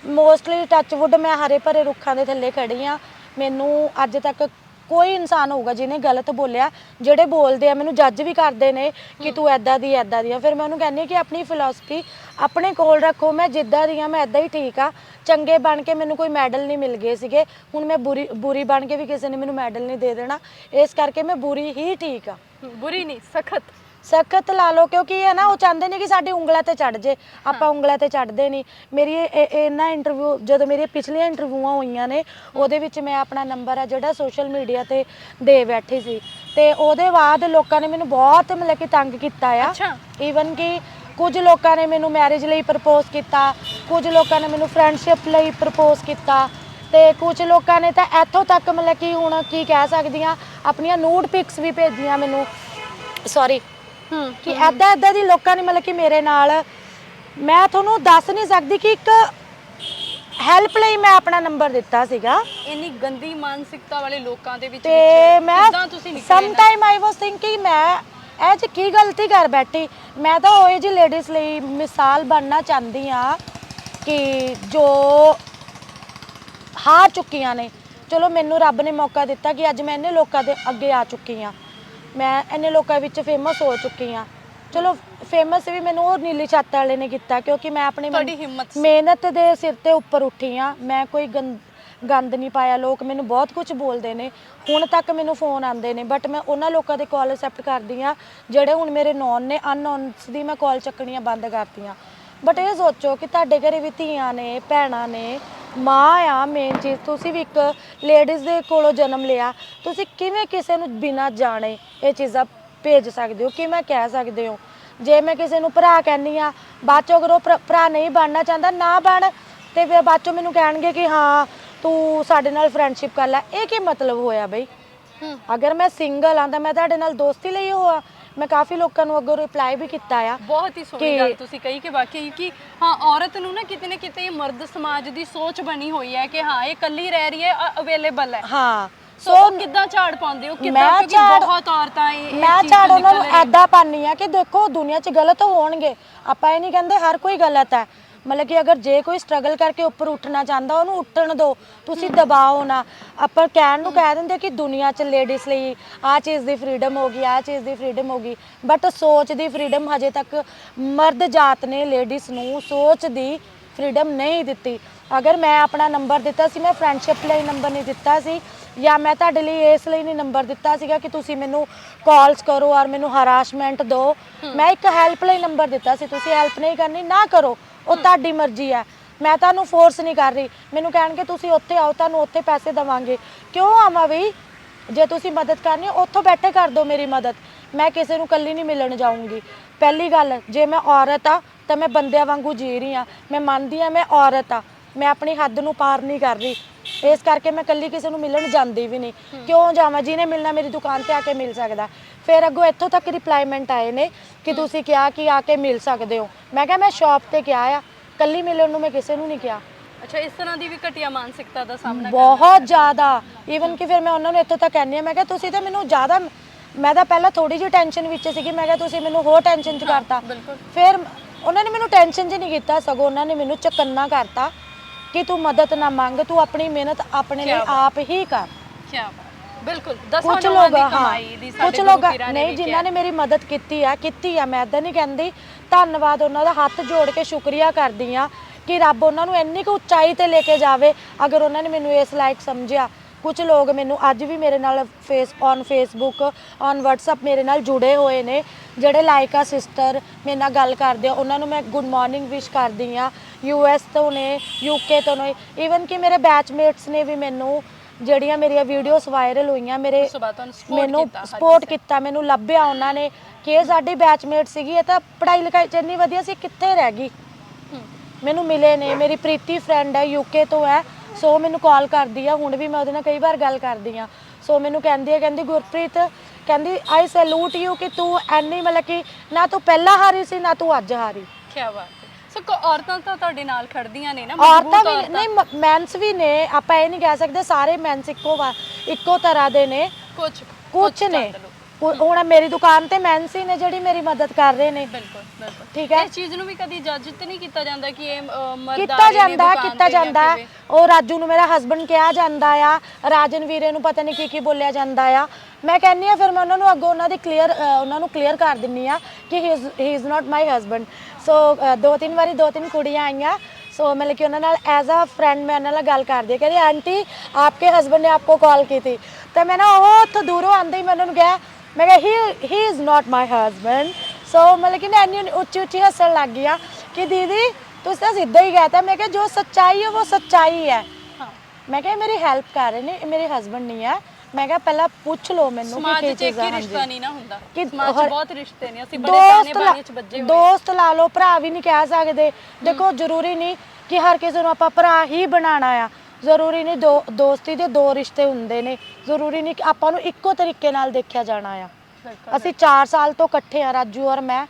ਮੋਸਟਲੀ ਟੱਚਵੁੱਡ ਮੈਂ ਹਰੇ ਭਰੇ ਰੁੱਖਾਂ ਦੇ ਥੱਲੇ ਖੜੀ ਆ, ਮੈਨੂੰ ਅੱਜ ਤੱਕ ਕੋਈ ਇਨਸਾਨ ਹੋਊਗਾ ਜਿਹਨੇ ਗਲਤ ਬੋਲਿਆ, ਜਿਹੜੇ ਬੋਲਦੇ ਆ ਮੈਨੂੰ ਜੱਜ ਵੀ ਕਰਦੇ ਨੇ ਕਿ ਤੂੰ ਐਦਾਂ ਦੀ ਆ। ਫਿਰ ਮੈਂ ਉਹਨੂੰ ਕਹਿੰਦੀ ਕਿ ਆਪਣੀ ਫਿਲਾਸਫੀ ਆਪਣੇ ਕੋਲ ਰੱਖੋ, ਮੈਂ ਜਿੱਦਾਂ ਦੀ ਆ ਮੈਂ ਐਦਾਂ ਹੀ ਠੀਕ ਆ। ਚੰਗੇ ਬਣ ਕੇ ਮੈਨੂੰ ਕੋਈ ਮੈਡਲ ਨਹੀਂ ਮਿਲ ਗਏ ਸੀਗੇ, ਹੁਣ ਮੈਂ ਬੁਰੀ ਬਣ ਕੇ ਵੀ ਕਿਸੇ ਨੇ ਮੈਨੂੰ ਮੈਡਲ ਨਹੀਂ ਦੇ ਦੇਣਾ, ਇਸ ਕਰਕੇ ਮੈਂ ਬੁਰੀ ਹੀ ਠੀਕ ਆ। ਬੁਰੀ ਨਹੀਂ, ਸਖਤ ਲਾ ਲਓ, ਕਿਉਂਕਿ ਇਹ ਨਾ ਉਹ ਚਾਹੁੰਦੇ ਨੇ ਕਿ ਸਾਡੀ ਉਂਗਲਾਂ ਤੇ ਚੜ ਜੇ, ਆਪਾਂ ਉਂਗਲਾਂ ਤੇ ਚੜਦੇ ਨਹੀਂ। ਮੇਰੀ ਇਹਨਾਂ ਇੰਟਰਵਿਊ, ਜਦੋਂ ਮੇਰੀਆਂ ਪਿਛਲੀਆਂ ਇੰਟਰਵਿਊਆਂ ਹੋਈਆਂ ਨੇ ਉਹਦੇ ਵਿੱਚ ਮੈਂ ਆਪਣਾ ਨੰਬਰ ਆ ਜਿਹੜਾ ਸੋਸ਼ਲ ਮੀਡੀਆ ਤੇ ਦੇ ਬੈਠੀ ਸੀ, ਤੇ ਉਹਦੇ ਬਾਅਦ ਲੋਕਾਂ ਨੇ ਮੈਨੂੰ ਬਹੁਤ ਮਤਲਬ ਕਿ ਤੰਗ ਕੀਤਾ ਆ। ਈਵਨ ਕਿ ਕੁਝ ਲੋਕਾਂ ਨੇ ਮੈਨੂੰ ਮੈਰਿਜ ਲਈ ਪ੍ਰਪੋਜ਼ ਕੀਤਾ, ਕੁਝ ਲੋਕਾਂ ਨੇ ਮੈਨੂੰ ਫਰੈਂਡਸ਼ਿਪ ਲਈ ਪ੍ਰਪੋਜ਼ ਕੀਤਾ, ਤੇ ਕੁਝ ਲੋਕਾਂ ਨੇ ਤਾਂ ਇੱਥੋਂ ਤੱਕ ਮਤਲਬ ਕਿ ਹੁਣ ਕੀ ਕਹਿ ਸਕਦੀ ਹਾਂ, ਆਪਣੀਆਂ ਨੂਡ ਪਿਕਸ ਵੀ ਭੇਜੀਆਂ ਮੈਨੂੰ, ਸੌਰੀ ਕਿ ਐਦਾਂ ਦੀ ਲੋਕਾਂ ਨੇ ਮਤਲਬ ਕਿ ਮੇਰੇ ਨਾਲ, ਮੈਂ ਤੁਹਾਨੂੰ ਦੱਸ ਨਹੀਂ ਸਕਦੀ ਕਿ ਇੱਕ ਹੈਲਪ ਲਈ ਮੈਂ ਆਪਣਾ ਨੰਬਰ ਦਿੱਤਾ ਸੀਗਾ। ਇੰਨੀ ਗੰਦੀ ਮਾਨਸਿਕਤਾ ਵਾਲੇ ਲੋਕਾਂ ਦੇ ਵਿੱਚ ਤੇ ਮੈਂ ਕਿੱਦਾਂ ਤੁਸੀਂ ਨਿਕਲੇ? ਸਮ ਟਾਈਮ ਆਈ ਵਾਸ ਥਿੰਕਿੰਗ ਮੈਂ ਇਹ 'ਚ ਕੀ ਗਲਤੀ ਕਰ ਬੈਠੀ। ਮੈਂ ਤਾਂ ਉਹ ਜਿਹੀ ਲੇਡੀਜ਼ ਲਈ ਮਿਸਾਲ ਬਣਨਾ ਚਾਹੁੰਦੀ ਹਾਂ ਕਿ ਜੋ ਹਾਰ ਚੁੱਕੀਆਂ ਨੇ। ਚਲੋ ਮੈਨੂੰ ਰੱਬ ਨੇ ਮੌਕਾ ਦਿੱਤਾ ਕਿ ਅੱਜ ਮੈਂ ਇੰਨੇ ਲੋਕਾਂ ਦੇ ਅੱਗੇ ਆ ਚੁੱਕੀ ਹਾਂ, ਮੈਂ ਇੰਨੇ ਲੋਕਾਂ ਵਿੱਚ ਫੇਮਸ ਹੋ ਚੁੱਕੀ ਹਾਂ। ਚਲੋ ਫੇਮਸ ਵੀ ਮੈਨੂੰ ਉਹ ਨੀਲੀ ਛੱਤ ਵਾਲੇ ਨੇ ਕੀਤਾ, ਕਿਉਂਕਿ ਮੈਂ ਆਪਣੀ ਮਿਹਨਤ ਦੇ ਸਿਰ ਤੇ ਉੱਪਰ ਉੱਠੀ ਹਾਂ। ਮੈਂ ਕੋਈ ਗੰਦ ਨਹੀਂ ਪਾਇਆ। ਲੋਕ ਮੈਨੂੰ ਬਹੁਤ ਕੁਝ ਬੋਲਦੇ ਨੇ, ਹੁਣ ਤੱਕ ਮੈਨੂੰ ਫੋਨ ਆਉਂਦੇ ਨੇ, ਬਟ ਮੈਂ ਉਹਨਾਂ ਲੋਕਾਂ ਦੇ ਕਾਲ ਅਸੈਪਟ ਕਰਦੀ ਹਾਂ ਜਿਹੜੇ ਹੁਣ ਮੇਰੇ ਨੌਨ ਨੇ। ਅਨਨੋਨਸ ਦੀ ਮੈਂ ਕਾਲ ਚੱਕਣੀਆਂ ਬੰਦ ਕਰਤੀਆਂ। ਬਟ ਇਹ ਸੋਚੋ ਕਿ ਤੁਹਾਡੇ ਘਰੇ ਵੀ ਧੀਆਂ ਨੇ, ਭੈਣਾਂ ਨੇ, ਮਾਂ ਆ। ਮੇਨ ਚੀਜ਼, ਤੁਸੀਂ ਵੀ ਇੱਕ ਲੇਡੀਜ਼ ਦੇ ਕੋਲੋਂ ਜਨਮ ਲਿਆ, ਤੁਸੀਂ ਕਿਵੇਂ ਕਿਸੇ ਨੂੰ ਬਿਨਾਂ ਜਾਣੇ ਇਹ ਚੀਜ਼ਾਂ ਭੇਜ ਸਕਦੇ ਹੋ, ਕਿਵੇਂ ਕਹਿ ਸਕਦੇ ਹੋ? ਜੇ ਮੈਂ ਕਿਸੇ ਨੂੰ ਭਰਾ ਕਹਿੰਦੀ ਆ, ਬਾਅਦ ਚੋਂ ਅਗਰ ਉਹ ਭਰਾ ਨਹੀਂ ਬਣਨਾ ਚਾਹੁੰਦਾ, ਨਾ ਬਣ, ਤੇ ਫਿਰ ਬਾਅਦ ਚੋਂ ਮੈਨੂੰ ਕਹਿਣਗੇ ਕਿ ਹਾਂ ਤੂੰ ਸਾਡੇ ਨਾਲ ਫਰੈਂਡਸ਼ਿਪ ਕਰ ਲੈ। ਇਹ ਕੀ ਮਤਲਬ ਹੋਇਆ ਬਈ? ਅਗਰ ਮੈਂ ਸਿੰਗਲ ਆ ਤਾਂ ਮੈਂ ਤੁਹਾਡੇ ਨਾਲ ਦੋਸਤੀ ਲਈ ਹੋਆ। ਮੈਂ ਕਾਫੀ ਲੋਕਾਂ ਨੂੰ ਅੱਗੋਂ ਰਿਪਲਾਈ ਵੀ ਕੀਤਾ ਆ। ਬਹੁਤ ਹੀ ਸੋਹਣੀ ਗੱਲ ਤੁਸੀਂ ਕਹੀ ਕਿ ਵਾਕਈ ਕਿ ਹਾਂ, ਔਰਤ ਨੂੰ ਨਾ ਕਿਤੇ ਨਾ ਕਿਤੇ ਮਰਦ ਸਮਾਜ ਦੀ ਸੋਚ ਬਣੀ ਹੋਈ ਹੈ ਕਿ ਹਾਂ ਇਹ ਇਕੱਲੀ ਰਹਿ ਰਹੀ ਹੈ, ਅਵੇਲੇਬਲ ਹੈ। ਹਾਂ, ਸੋ ਕਿੱਦਾਂ ਝਾੜ ਪਾਉਂਦੇ ਹੋ? ਕਿੱਦਾਂ? ਕਿਉਂਕਿ ਬਹੁਤ ਔਰਤਾਂ ਮੈਂ ਝਾੜ ਉਹਨਾਂ ਨੂੰ ਐਦਾਂ ਪਾਉਂਦੀ ਆ ਕਿ ਦੇਖੋ ਦੁਨੀਆ 'ਚ ਗਲਤ ਹੋਣਗੇ, ਆਪਾਂ ਇਹ ਨਹੀਂ ਕਹਿੰਦੇ ਹਰ ਕੋਈ ਗਲਤ ਹੈ। ਮਤਲਬ ਕਿ ਅਗਰ ਜੇ ਕੋਈ ਸਟਰਗਲ ਕਰਕੇ ਉੱਪਰ ਉੱਠਣਾ ਚਾਹੁੰਦਾ ਉਹਨੂੰ ਉੱਠਣ ਦਿਓ, ਤੁਸੀਂ ਦਬਾਓ ਨਾ। ਆਪਾਂ ਕਹਿਣ ਨੂੰ ਕਹਿ ਦਿੰਦੇ ਕਿ ਦੁਨੀਆ 'ਚ ਲੇਡੀਜ਼ ਲਈ ਆਹ ਚੀਜ਼ ਦੀ ਫਰੀडम ਹੋ ਗਈ, ਆਹ ਚੀਜ਼ ਦੀ ਫਰੀडम ਹੋ ਗਈ, ਬਟ ਸੋਚ ਦੀ ਫਰੀडम ਹਜੇ ਤੱਕ ਮਰਦ ਜਾਤ ਨੇ ਲੇਡੀਜ਼ ਨੂੰ ਸੋਚ ਦੀ ਫਰੀडम ਨਹੀਂ ਦਿੱਤੀ। ਅਗਰ ਮੈਂ ਆਪਣਾ ਨੰਬਰ ਦਿੱਤਾ ਸੀ, ਮੈਂ ਫਰੈਂਡਸ਼ਿਪ ਲਈ ਨੰਬਰ ਨਹੀਂ ਦਿੱਤਾ ਸੀ, ਜਾਂ ਮੈਂ ਤੁਹਾਡੇ ਲਈ ਇਸ ਲਈ ਨਹੀਂ ਨੰਬਰ ਦਿੱਤਾ ਸੀਗਾ ਕਿ ਤੁਸੀਂ ਮੈਨੂੰ ਕਾਲਸ ਕਰੋ ਔਰ ਮੈਨੂੰ ਹਰਾਸਮੈਂਟ ਦਿਓ। ਮੈਂ ਇੱਕ ਹੈਲਪ ਲਈ ਨੰਬਰ ਦਿੱਤਾ ਸੀ। ਤੁਸੀਂ ਹੈਲਪ ਨਹੀਂ ਕਰਨੀ, ਨਾ ਕਰੋ, ਉਹ ਤੁਹਾਡੀ ਮਰਜ਼ੀ ਹੈ। ਮੈਂ ਤੁਹਾਨੂੰ ਫੋਰਸ ਨਹੀਂ ਕਰ ਰਹੀ। ਮੈਨੂੰ ਕਹਿਣਗੇ ਤੁਸੀਂ ਉੱਥੇ ਆਓ, ਤੁਹਾਨੂੰ ਉੱਥੇ ਪੈਸੇ ਦੇਵਾਂਗੇ। ਕਿਉਂ ਆਵਾਂ ਬਈ? ਜੇ ਤੁਸੀਂ ਮਦਦ ਕਰਨੀ ਉੱਥੋਂ ਬੈਠੇ ਕਰ ਦਿਓ ਮੇਰੀ ਮਦਦ। ਮੈਂ ਕਿਸੇ ਨੂੰ ਇਕੱਲੀ ਨਹੀਂ ਮਿਲਣ ਜਾਊਂਗੀ। ਪਹਿਲੀ ਗੱਲ, ਜੇ ਮੈਂ ਔਰਤ ਆ ਤਾਂ ਮੈਂ ਬੰਦਿਆਂ ਵਾਂਗੂ ਜੀ ਰਹੀ ਹਾਂ। ਮੈਂ ਮੰਨਦੀ ਹਾਂ ਮੈਂ ਔਰਤ ਆ, ਮੈਂ ਆਪਣੀ ਹੱਦ ਨੂੰ ਪਾਰ ਨਹੀਂ ਕਰ ਰਹੀ, ਇਸ ਕਰਕੇ ਮੈਂ ਇਕੱਲੀ ਕਿਸੇ ਨੂੰ ਮਿਲਣ ਜਾਂਦੀ ਵੀ ਨਹੀਂ। ਕਿਉਂ ਜਾਵਾਂ? ਜਿਹਨੇ ਮਿਲਣਾ ਮੇਰੀ ਦੁਕਾਨ ਤੇ ਆ ਕੇ ਮਿਲ ਸਕਦਾ। ਫਿਰ ਅੱਗੋਂ ਇੱਥੋਂ ਤੱਕ ਰਿਪਲਾਈਮੈਂਟ ਆਏ ਨੇ ਕਿ ਤੁਸੀਂ ਕਿਹਾ ਕਿ ਆ ਕੇ ਮਿਲ ਸਕਦੇ ਹੋ। ਮੈਂ ਕਿਹਾ ਮੈਂ ਸ਼ਾਪ ਤੇ ਕਿਹਾ ਆ, ਇਕੱਲੀ ਮਿਲਣ ਨੂੰ ਮੈਂ ਕਿਸੇ ਨੂੰ ਨਹੀਂ ਕਿਹਾ। ਅੱਛਾ, ਇਸ ਤਰ੍ਹਾਂ ਦੀ ਵੀ ਘਟੀਆ ਮਾਨਸਿਕਤਾ ਦਾ ਸਾਹਮਣਾ ਬਹੁਤ ਜ਼ਿਆਦਾ। ਈਵਨ ਕਿ ਫਿਰ ਮੈਂ ਉਹਨਾਂ ਨੂੰ ਇੱਥੋਂ ਤੱਕ ਕਹਿੰਦੀ ਹਾਂ, ਮੈਂ ਕਿਹਾ ਤੁਸੀਂ ਤਾਂ ਮੈਨੂੰ ਜ਼ਿਆਦਾ, ਮੈਂ ਤਾਂ ਪਹਿਲਾਂ ਥੋੜੀ ਜਿਹੀ ਟੈਨਸ਼ਨ ਵਿੱਚ ਸੀਗੀ, ਮੈਂ ਕਿਹਾ ਤੁਸੀਂ ਮੈਨੂੰ ਹੋਰ ਟੈਨਸ਼ਨ 'ਚ ਕਰਤਾ। ਫਿਰ ਉਹਨਾਂ ਨੇ ਮੈਨੂੰ ਟੈਨਸ਼ਨ 'ਚ ਨਹੀਂ ਕੀਤਾ, ਸਗੋਂ ਉਹਨਾਂ ਨੇ ਮੈਨੂੰ ਚਕੰਨਾ ਕਰਤਾ ਕਿ ਤੂੰ ਮਦਦ ਨਾ ਮੰਗ, ਤੂੰ ਆਪਣੀ ਮਿਹਨਤ ਆਪਣੇ ਲਈ ਆਪ ਹੀ ਕਰ। ਬਿਲਕੁਲ। ਕੁਝ ਲੋਕ ਕੁਝ ਲੋਕ ਨਹੀਂ ਜਿਨ੍ਹਾਂ ਨੇ ਮੇਰੀ ਮਦਦ ਕੀਤੀ ਆ, ਮੈਂ ਇਦਾਂ ਨਹੀਂ ਕਹਿੰਦੀ। ਧੰਨਵਾਦ ਉਹਨਾਂ ਦਾ, ਹੱਥ ਜੋੜ ਕੇ ਸ਼ੁਕਰੀਆ ਕਰਦੀ ਆ ਕਿ ਰੱਬ ਉਹਨਾਂ ਨੂੰ ਇੰਨੀ ਕੁ ਉਚਾਈ ਤੇ ਲੈ ਕੇ ਜਾਵੇ ਅਗਰ ਉਹਨਾਂ ਨੇ ਮੈਨੂੰ ਇਸ ਲਾਇਕ ਸਮਝਿਆ। ਕੁਝ ਲੋਕ ਮੈਨੂੰ ਅੱਜ ਵੀ ਮੇਰੇ ਨਾਲ ਫੇਸਬੁੱਕ ਔਨ WhatsApp ਮੇਰੇ ਨਾਲ ਜੁੜੇ ਹੋਏ ਨੇ, ਜਿਹੜੇ ਲਾਈਕ ਆ ਸਿਸਟਰ ਮੇਰੇ ਨਾਲ ਗੱਲ ਕਰਦੇ ਆ। ਉਹਨਾਂ ਨੂੰ ਮੈਂ ਗੁੱਡ ਮਾਰਨਿੰਗ ਵਿਸ਼ ਕਰਦੀ ਆ। US ਤੋਂ ਨੇ, UK ਤੋਂ ਨੇ, ਈਵਨ ਕਿ ਮੇਰੇ ਬੈਚਮੇਟਸ ਨੇ ਵੀ ਮੈਨੂੰ, ਜਿਹੜੀਆਂ ਮੇਰੀਆਂ ਵੀਡੀਓਜ਼ ਵਾਇਰਲ ਹੋਈਆਂ, ਮੈਨੂੰ ਸਪੋਰਟ ਕੀਤਾ, ਮੈਨੂੰ ਲੱਭਿਆ ਉਹਨਾਂ ਨੇ ਕਿ ਇਹ ਸਾਡੀ ਬੈਚਮੇਟ ਸੀਗੀ, ਇਹ ਤਾਂ ਪੜ੍ਹਾਈ ਲਿਖਾਈ 'ਚ ਇੰਨੀ ਵਧੀਆ ਸੀ, ਕਿੱਥੇ ਰਹਿ ਗਈ। ਮੈਨੂੰ ਮਿਲੇ ਨੇ। ਮੇਰੀ ਪ੍ਰੀਤੀ ਫਰੈਂਡ ਹੈ, UK ਤੋਂ ਹੈ, ਸੋ ਮੈਨੂੰ ਕਾਲ ਕਰਦੀ ਆ, ਹੁਣ ਵੀ ਮੈਂ ਉਹਦੇ ਨਾਲ ਕਈ ਵਾਰ ਗੱਲ ਕਰਦੀ ਆ। ਸੋ ਮੈਨੂੰ ਕਹਿੰਦੀ ਹੈ, ਕਹਿੰਦੀ ਗੁਰਪ੍ਰੀਤ, ਕਹਿੰਦੀ ਆਈ ਸੈਲੂਟ ਯੂ ਕਿ ਤੂੰ ਐਨੀ ਮਤਲਬ ਕਿ ਨਾ ਤੂੰ ਪਹਿਲਾਂ ਹਾਰੀ ਸੀ ਨਾ ਤੂੰ ਅੱਜ ਹਾਰੀ। ਕੀ ਬਾਤ ਹੈ। ਸੋ ਔਰਤਾਂ ਤਾਂ ਤੁਹਾਡੇ ਨਾਲ ਖੜਦੀਆਂ ਨੇ ਨਾ? ਔਰਤਾਂ ਵੀ ਨਹੀਂ, ਮੈਨਸ ਵੀ ਨੇ। ਆਪਾਂ ਇਹ ਨਹੀਂ ਕਹਿ ਸਕਦੇ ਸਾਰੇ ਮੈਨਸ ਇੱਕੋ ਤਰ੍ਹਾਂ ਦੇ ਨੇ, ਕੁਝ ਨੇ। ਹੁਣ ਮੇਰੀ ਦੁਕਾਨ ਤੇ ਮੈਂਸੀ ਨੇ ਜਿਹੜੀ ਮੇਰੀ ਮਦਦ ਕਰ ਰਹੇ ਨੇ। ਬਿਲਕੁਲ ਬਿਲਕੁਲ ਠੀਕ ਹੈ, ਇਸ ਚੀਜ਼ ਨੂੰ ਵੀ ਕਦੀ ਜੱਜ ਤੇ ਨਹੀਂ ਕੀਤਾ ਜਾਂਦਾ ਕਿ ਇਹ ਮਰਦਾਰੇ ਕੀਤਾ ਨੇ ਜਾਂਦਾ ਦੁਕਾਨ ਕੀਤਾ ਤੇ ਜਾਂ ਜਾਂਦਾ ਕਿਵੇਂ? ਉਹ ਰਾਜੂ ਨੂੰ ਮੇਰਾ ਹਸਬੰਡ ਕਿਹਾ ਜਾਂਦਾ ਆ, ਰਾਜਨ ਵੀਰੇ ਨੂੰ ਪਤਾ ਨਹੀਂ ਕੀ ਬੋਲਿਆ ਜਾਂਦਾ ਆ। ਮੈਂ ਕਹਿੰਨੀ ਆ ਫਿਰ ਮੈਂ ਉਹਨਾਂ ਨੂੰ ਅੱਗੋਂ ਉਹਨਾਂ ਨੂੰ ਕਲੀਅਰ ਕਰ ਦਿੰਨੀ ਆ ਕਿ ਹੀ ਇਜ਼ ਨਾਟ ਮਾਈ ਹਸਬੰਡ। ਸੋ 2-3 ਵਾਰੀ 2-3 ਕੁੜੀਆਂ ਆਈਆਂ, ਸੋ ਮਤਲਬ ਕਿ ਉਹਨਾਂ ਨਾਲ ਐਜ਼ ਅ ਫਰੈਂਡ ਮੈਂ ਉਹਨਾਂ ਨਾਲ ਗੱਲ ਕਰਦੀ ਕਹਿੰਦੀ ਆਂਟੀ ਆਪਕੇ ਹਸਬੰਡ ਨੇ ਆਪਕੋ ਕਾਲ ਕੀ ਥੀ। ਤੇ ਮੈਂ ਨਾ ਉਹ ਉੱਥੋਂ ਦੂਰੋਂ ਆਉਂਦੇ ਹੀ ਮੈਂ ਉਹਨਾਂ ਨੂੰ ਕਿਹਾ, ਮੈਂ ਕਿਹਾ ਹੀ ਇਜ਼ ਨਾਟ ਮਾਈ ਹਸਬੰਡ। ਸੋ ਮਤਲਬ ਕਿ ਨਾ ਇੰਨੀ ਉੱਚੀ ਉੱਚੀ ਹੱਸਣ ਲੱਗ ਗਈ ਕਿ ਦੀਦੀ ਤੁਸੀਂ ਤਾਂ ਸਿੱਧਾ ਹੀ ਕਹਿਤਾ। ਮੈਂ ਕਿਹਾ ਜੋ ਸੱਚਾਈ ਹੈ ਉਹ ਸੱਚਾਈ ਹੈ। ਹਾਂ, ਮੈਂ ਕਿਹਾ ਮੇਰੀ ਹੈਲਪ ਕਰ ਰਹੇ ਨੇ, ਇਹ ਮੇਰੇ ਹਸਬੰਡ ਨਹੀਂ ਆ। ਮੈਂ ਕਿਹਾ ਪਹਿਲਾਂ ਪੁੱਛ ਲਓ ਮੈਨੂੰ ਕਿ ਸਮਾਜ ਕੀ 'ਚ ਇੱਕ ਚੀਜ਼ ਆ। ਹੀ ਰਿਸ਼ਤਾ ਨਹੀਂ ਨਾ ਹੁੰਦਾ, ਕਿ ਸਮਾਜ 'ਚ ਹਰ- ਬਹੁਤ ਰਿਸ਼ਤੇ ਨੇ, ਅਸੀਂ ਬੜੇ ਤਾਨੇ ਬਾਣੇ 'ਚ ਵੱਜੇ ਹੋਏ ਦੋਸਤ ਲਾ ਲਓ, ਭਰਾ ਵੀ ਨਹੀਂ ਕਹਿ ਸਕਦੇ। ਦੇਖੋ ਜ਼ਰੂਰੀ ਨਹੀਂ ਕਿ ਹਰ ਕਿਸੇ ਨੂੰ ਆਪਾਂ ਭਰਾ ਹੀ ਬਣਾਉਣਾ ਆ, ਜ਼ਰੂਰੀ ਨਹੀਂ ਦੋਸਤੀ ਦੇ 2 ਰਿਸ਼ਤੇ ਹੁੰਦੇ ਨੇ, ਜ਼ਰੂਰੀ ਨਹੀਂ ਕਿ ਆਪਾਂ ਨੂੰ ਇੱਕੋ ਤਰੀਕੇ ਨਾਲ ਦੇਖਿਆ ਜਾਣਾ ਆ। ਬਿਲਕੁਲ। ਅਸੀਂ 4 ਸਾਲ ਤੋਂ ਇਕੱਠੇ ਆ ਰਾਜੂ ਔਰ ਮੈਂ।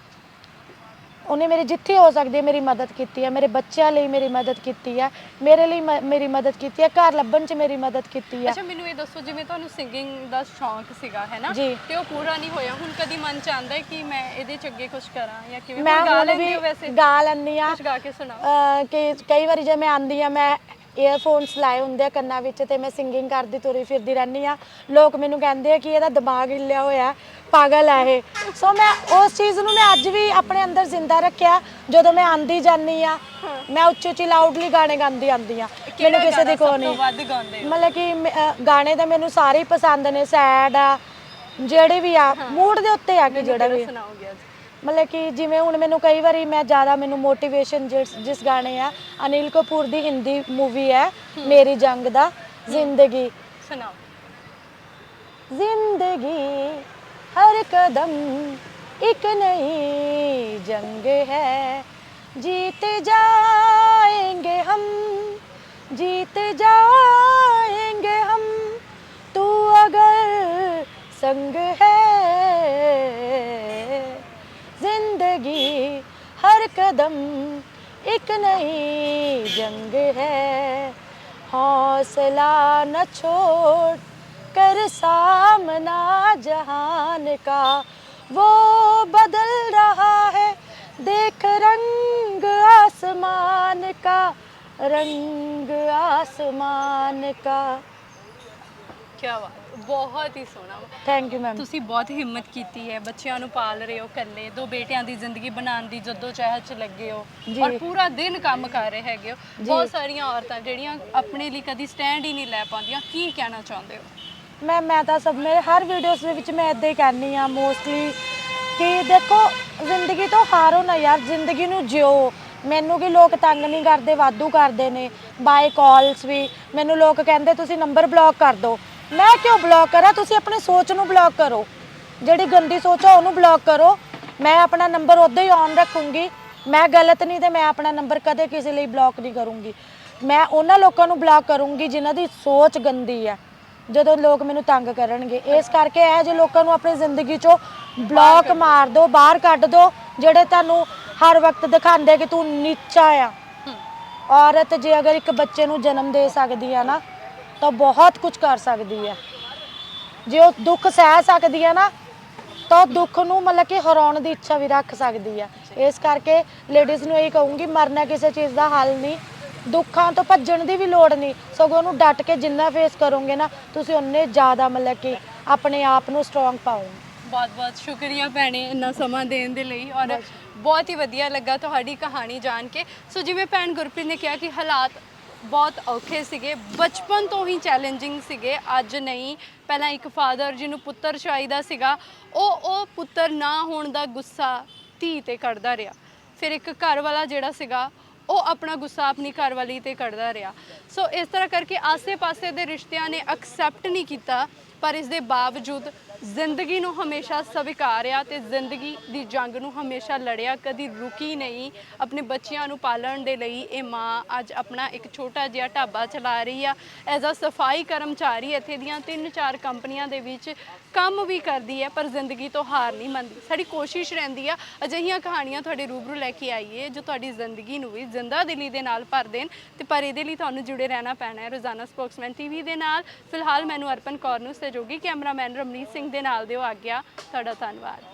ਉਹਨੇ ਮੇਰੀ ਜਿੱਥੇ ਹੋ ਸਕਦੀ ਹੈ ਮੇਰੀ ਮਦਦ ਕੀਤੀ ਹੈ, ਮੇਰੇ ਬੱਚਿਆਂ ਲਈ ਮੇਰੀ ਮਦਦ ਕੀਤੀ ਹੈ, ਮੇਰੇ ਲਈ ਮੇਰੀ ਮਦਦ ਕੀਤੀ ਹੈ, ਘਰ ਲੱਭਣ 'ਚ ਮੇਰੀ ਮਦਦ ਕੀਤੀ ਹੈ। ਅੱਛਾ ਮੈਨੂੰ ਇਹ ਦੱਸੋ, ਜਿਵੇਂ ਤੁਹਾਨੂੰ ਸਿੰਗਿੰਗ ਦਾ ਸ਼ੌਂਕ ਸੀਗਾ ਹੈ ਨਾ, ਜੀ। ਤੇ ਉਹ ਪੂਰਾ ਨਹੀਂ ਹੋਇਆ, ਹੁਣ ਕਦੀ ਮਨ ਚ ਆਉਂਦਾ ਹੈ ਕਿ ਮੈਂ ਇਹਦੇ ਚ ਅੱਗੇ ਕੁਝ ਕਰਾਂ ਜਾਂ ਕਿਵੇਂ? ਮੈਂ ਹੁਣ ਗਾ ਹੁਣ ਲੈਂਦੀ ਵੀ ਹੋ ਵੈਸੇ? ਗਾ ਲੈਂਦੀ ਆ। ਕੁਝ ਗਾ ਕੇ ਸੁਣਾਓ। ਕਿ ਕਈ ਵਾਰੀ ਜੇ ਮੈਂ ਆਂਦੀ ਆ, ਮੈਂ ਏਅਰਫੋਨਸ ਲਾਏ ਹੁੰਦੇ ਆ ਕੰਨਾਂ ਵਿੱਚ ਤੇ ਮੈਂ ਸਿੰਗਿੰਗ ਕਰਦੀ ਤੁਰੀ ਫਿਰਦੀ ਰਹਿੰਦੀ ਆ। ਲੋਕ ਮੈਨੂੰ ਕਹਿੰਦੇ ਆ ਕਿ ਇਹਦਾ ਦਿਮਾਗ ਹਿੱਲਿਆ ਹੋਇਆ, ਪਾਗਲ ਹੈ ਇਹ। ਸੋ ਮੈਂ ਉਸ ਚੀਜ਼ ਨੂੰ ਮੈਂ ਅੱਜ ਵੀ ਆਪਣੇ ਅੰਦਰ ਜ਼ਿੰਦਾ ਰੱਖਿਆ। ਜਦੋਂ ਮੈਂ ਆਂਦੀ ਜਾਂਦੀ ਆ ਮੈਂ ਉੱਚੀ ਉੱਚੀ ਲਾਊਡਲੀ ਗਾਣੇ ਗਾਉਂਦੀ ਆਂਦੀ ਆ, ਮੈਨੂੰ ਕਿਸੇ ਦੀ ਕੋ ਨਹੀਂ। ਵੱਧ ਗਾਉਂਦੇ ਹੋ? ਮਤਲਬ ਕਿ ਗਾਣੇ ਤਾਂ ਮੈਨੂੰ ਸਾਰੇ ਹੀ ਪਸੰਦ ਨੇ, ਸੈਡ ਆ ਜਿਹੜੇ ਵੀ ਆ, ਮੂਡ ਦੇ ਉੱਤੇ ਆ ਕਿ ਜਿਹੜਾ ਵੀ। ਸੁਣਾਓਗੇ ਅੱਜ? ਮਤਲਬ ਕਿ ਜਿਵੇਂ ਹੁਣ ਮੈਨੂੰ ਕਈ ਵਾਰੀ ਮੈਂ ਜ਼ਿਆਦਾ ਮੈਨੂੰ ਮੋਟੀਵੇਸ਼ਨ ਜਿਸ ਗਾਣੇ ਆ, ਅਨਿਲ ਕਪੂਰ ਦੀ ਹਿੰਦੀ ਮੂਵੀ ਹੈ ਮੇਰੀ ਜੰਗ ਦਾ, ਜ਼ਿੰਦਗੀ। ਸੁਣਾਓ। ਜ਼ਿੰਦਗੀ हर कदम एक नई जंग है, जीते जाएंगे हम, जीते जाएंगे हम, तू अगर संग है। जिंदगी हर कदम एक नई जंग है, हौसला न छोड़ कर सामना जहान का, वो बदल रहा है देख रंग आसमान का, रंग आसमान का। ਕੀ ਬਾਤ, ਬਹੁਤ ਹੀ ਸੋਹਣਾ। Thank you ma'am. ਤੁਸੀਂ ਬਹੁਤ ਹਿੰਮਤ ਕੀਤੀ ਹੈ, ਬੱਚਿਆਂ ਨੂੰ ਪਾਲ ਰਹੇ ਹੋ ਇਕੱਲੇ, 2 ਬੇਟਿਆਂ ਦੀ ਜ਼ਿੰਦਗੀ ਬਣਾਉਣ ਦੀ ਜਦੋਜਹਿਦ 'ਚ ਲੱਗੇ ਹੋ ਔਰ ਪੂਰਾ ਦਿਨ ਕੰਮ ਕਰ ਰਹੇ ਹੈਗੇ ਹੋ। ਬਹੁਤ ਸਾਰੀਆਂ ਔਰਤਾਂ ਜਿਹੜੀਆਂ ਆਪਣੇ ਲਈ ਕਦੀ ਸਟੈਂਡ ਹੀ ਨਹੀਂ ਲੈ ਪਾਉਂਦੀਆਂ, ਕੀ ਕਹਿਣਾ ਚਾਹੁੰਦੇ ਹੋ? ਮੈਂ ਤਾਂ ਸਭ ਮੇਰੇ ਹਰ ਵੀਡੀਓਜ਼ ਦੇ ਵਿੱਚ ਮੈਂ ਇਦਾਂ ਹੀ ਕਹਿੰਦੀ ਆ ਮੋਸਟਲੀ ਕਿ ਦੇਖੋ ਜ਼ਿੰਦਗੀ ਤੋਂ ਹਾਰੋ ਨਾ ਯਾਰ, ਜ਼ਿੰਦਗੀ ਨੂੰ ਜਿਓ। ਮੈਨੂੰ ਕਿ ਲੋਕ ਤੰਗ ਨਹੀਂ ਕਰਦੇ, ਵਾਧੂ ਕਰਦੇ ਨੇ ਬਾਏ ਕਾਲਸ ਵੀ। ਮੈਨੂੰ ਲੋਕ ਕਹਿੰਦੇ ਤੁਸੀਂ ਨੰਬਰ ਬਲੌਕ ਕਰ ਦਿਓ। ਮੈਂ ਕਿਉਂ ਬਲੌਕ ਕਰਾਂ? ਤੁਸੀਂ ਆਪਣੀ ਸੋਚ ਨੂੰ ਬਲੌਕ ਕਰੋ, ਜਿਹੜੀ ਗੰਦੀ ਸੋਚ ਆ ਉਹਨੂੰ ਬਲੌਕ ਕਰੋ। ਮੈਂ ਆਪਣਾ ਨੰਬਰ ਉੱਦਾਂ ਹੀ ਔਨ ਰੱਖੂੰਗੀ। ਮੈਂ ਗਲਤ ਨਹੀਂ ਤੇ ਮੈਂ ਆਪਣਾ ਨੰਬਰ ਕਦੇ ਕਿਸੇ ਲਈ ਬਲੌਕ ਨਹੀਂ ਕਰੂੰਗੀ। ਮੈਂ ਉਹਨਾਂ ਲੋਕਾਂ ਨੂੰ ਬਲੌਕ ਕਰੂੰਗੀ ਜਿਨ੍ਹਾਂ ਦੀ ਸੋਚ ਗੰਦੀ ਹੈ, ਜਦੋਂ ਲੋਕ ਮੈਨੂੰ ਤੰਗ ਕਰਨਗੇ। ਇਸ ਕਰਕੇ ਇਹ ਜਿਹੇ ਲੋਕਾਂ ਨੂੰ ਆਪਣੀ ਜ਼ਿੰਦਗੀ 'ਚੋਂ ਬਲੌਕ ਮਾਰ ਦਿਓ, ਬਾਹਰ ਕੱਢ ਦਿਓ, ਜਿਹੜੇ ਤੁਹਾਨੂੰ ਹਰ ਵਕਤ ਦਿਖਾਉਂਦੇ ਕਿ ਤੂੰ ਨੀਚਾ ਆ। ਔਰਤ ਜੇ ਅਗਰ ਇੱਕ ਬੱਚੇ ਨੂੰ ਜਨਮ ਦੇ ਸਕਦੀ ਆ ਨਾ ਤਾਂ ਬਹੁਤ ਕੁਝ ਕਰ ਸਕਦੀ ਹੈ। ਜੇ ਉਹ ਦੁੱਖ ਸਹਿ ਸਕਦੀ ਹੈ ਨਾ ਤਾਂ ਦੁੱਖ ਨੂੰ ਮਤਲਬ ਕਿ ਹਰਾਉਣ ਦੀ ਇੱਛਾ ਵੀ ਰੱਖ ਸਕਦੀ ਹੈ। ਇਸ ਕਰਕੇ ਲੇਡੀਜ਼ ਨੂੰ ਇਹੀ ਕਹੂੰਗੀ, ਮਰਨਾ ਕਿਸੇ ਚੀਜ਼ ਦਾ ਹੱਲ ਨਹੀਂ, ਦੁੱਖਾਂ ਤੋਂ ਭੱਜਣ ਦੀ ਵੀ ਲੋੜ ਨਹੀਂ, ਸਗੋਂ ਉਹਨੂੰ ਡਟ ਕੇ ਜਿੰਨਾ ਫੇਸ ਕਰੋਗੇ ਨਾ ਤੁਸੀਂ ਉਨੇ ਜ਼ਿਆਦਾ ਮਤਲਬ ਕਿ ਆਪਣੇ ਆਪ ਨੂੰ ਸਟਰੋਂਗ ਪਾਓਗੇ। ਬਹੁਤ ਬਹੁਤ ਸ਼ੁਕਰੀਆ ਭੈਣੇ ਇੰਨਾ ਸਮਾਂ ਦੇਣ ਦੇ ਲਈ, ਔਰ ਬਹੁਤ ਹੀ ਵਧੀਆ ਲੱਗਾ ਤੁਹਾਡੀ ਕਹਾਣੀ ਜਾਣ ਕੇ। ਸੋ ਜਿਵੇਂ ਭੈਣ ਗੁਰਪ੍ਰੀਤ ਨੇ ਕਿਹਾ ਕਿ ਹਾਲਾਤ ਬਹੁਤ ਔਖੇ ਸੀਗੇ, ਬਚਪਨ ਤੋਂ ਹੀ ਚੈਲੰਜਿੰਗ ਸੀਗੇ, ਅੱਜ ਨਹੀਂ। ਪਹਿਲਾਂ ਇੱਕ ਫਾਦਰ ਜਿਹਨੂੰ ਪੁੱਤਰ ਚਾਹੀਦਾ ਸੀਗਾ, ਉਹ ਪੁੱਤਰ ਨਾ ਹੋਣ ਦਾ ਗੁੱਸਾ ਧੀ ਤੇ ਕੱਢਦਾ ਰਿਹਾ। ਫਿਰ ਇੱਕ ਘਰ ਵਾਲਾ ਜਿਹੜਾ ਸੀਗਾ ਉਹ ਆਪਣਾ ਗੁੱਸਾ ਆਪਣੀ ਘਰਵਾਲੀ ਤੇ ਕੱਢਦਾ ਰਿਹਾ। ਸੋ ਇਸ ਤਰ੍ਹਾਂ ਕਰਕੇ ਆਸੇ-ਪਾਸੇ ਦੇ ਰਿਸ਼ਤਿਆਂ ਨੇ ਐਕਸੈਪਟ ਨਹੀਂ ਕੀਤਾ, ਪਰ ਇਸ ਦੇ ਬਾਵਜੂਦ ਜ਼ਿੰਦਗੀ ਨੂੰ ਹਮੇਸ਼ਾ ਸਵੀਕਾਰਿਆ ਤੇ ਜ਼ਿੰਦਗੀ ਦੀ ਜੰਗ ਨੂੰ ਹਮੇਸ਼ਾ ਲੜਿਆ, ਕਦੀ ਰੁਕੀ ਨਹੀਂ। ਆਪਣੇ ਬੱਚਿਆਂ ਨੂੰ ਪਾਲਣ ਦੇ ਲਈ ਇਹ ਮਾਂ ਅੱਜ ਆਪਣਾ ਇੱਕ ਛੋਟਾ ਜਿਹਾ ਢਾਬਾ ਚਲਾ ਰਹੀ ਆ। ਐਜ਼ ਅ ਸਫਾਈ ਕਰਮਚਾਰੀ ਇੱਥੇ ਦੀਆਂ 3-4 ਕੰਪਨੀਆਂ ਦੇ ਵਿੱਚ ਕੰਮ ਵੀ ਕਰਦੀ ਹੈ, ਪਰ ਜ਼ਿੰਦਗੀ ਤੋਂ ਹਾਰ ਨਹੀਂ ਮੰਨਦੀ। ਸਾਡੀ ਕੋਸ਼ਿਸ਼ ਰਹਿੰਦੀ ਆ ਅਜਿਹੀਆਂ ਕਹਾਣੀਆਂ ਤੁਹਾਡੇ ਰੂਬਰੂ ਲੈ ਕੇ ਆਈਏ ਜੋ ਤੁਹਾਡੀ ਜ਼ਿੰਦਗੀ ਨੂੰ ਵੀ ਜ਼ਿੰਦਾ ਦਿਲੀ ਦੇ ਨਾਲ ਭਰ ਦੇਣ। ਤੇ ਪਰ ਇਹਦੇ ਲਈ ਤੁਹਾਨੂੰ ਜੁੜੇ ਰਹਿਣਾ ਪੈਣਾ ਹੈ ਰੋਜ਼ਾਨਾ ਸਪੋਕਸਮੈਨ ਟੀਵੀ ਦੇ ਨਾਲ। ਫਿਲਹਾਲ ਮੈਨੂੰ ਅਰਪਨ ਕੌਰ ਨੂੰ ਸਹਿਯੋਗੀ ਕੈਮਰਾਮੈਨ ਰਮਨੀਤ ਸਿੰਘ ਦੇ ਨਾਲ ਦਿਓ ਆਗਿਆ। ਤੁਹਾਡਾ ਧੰਨਵਾਦ।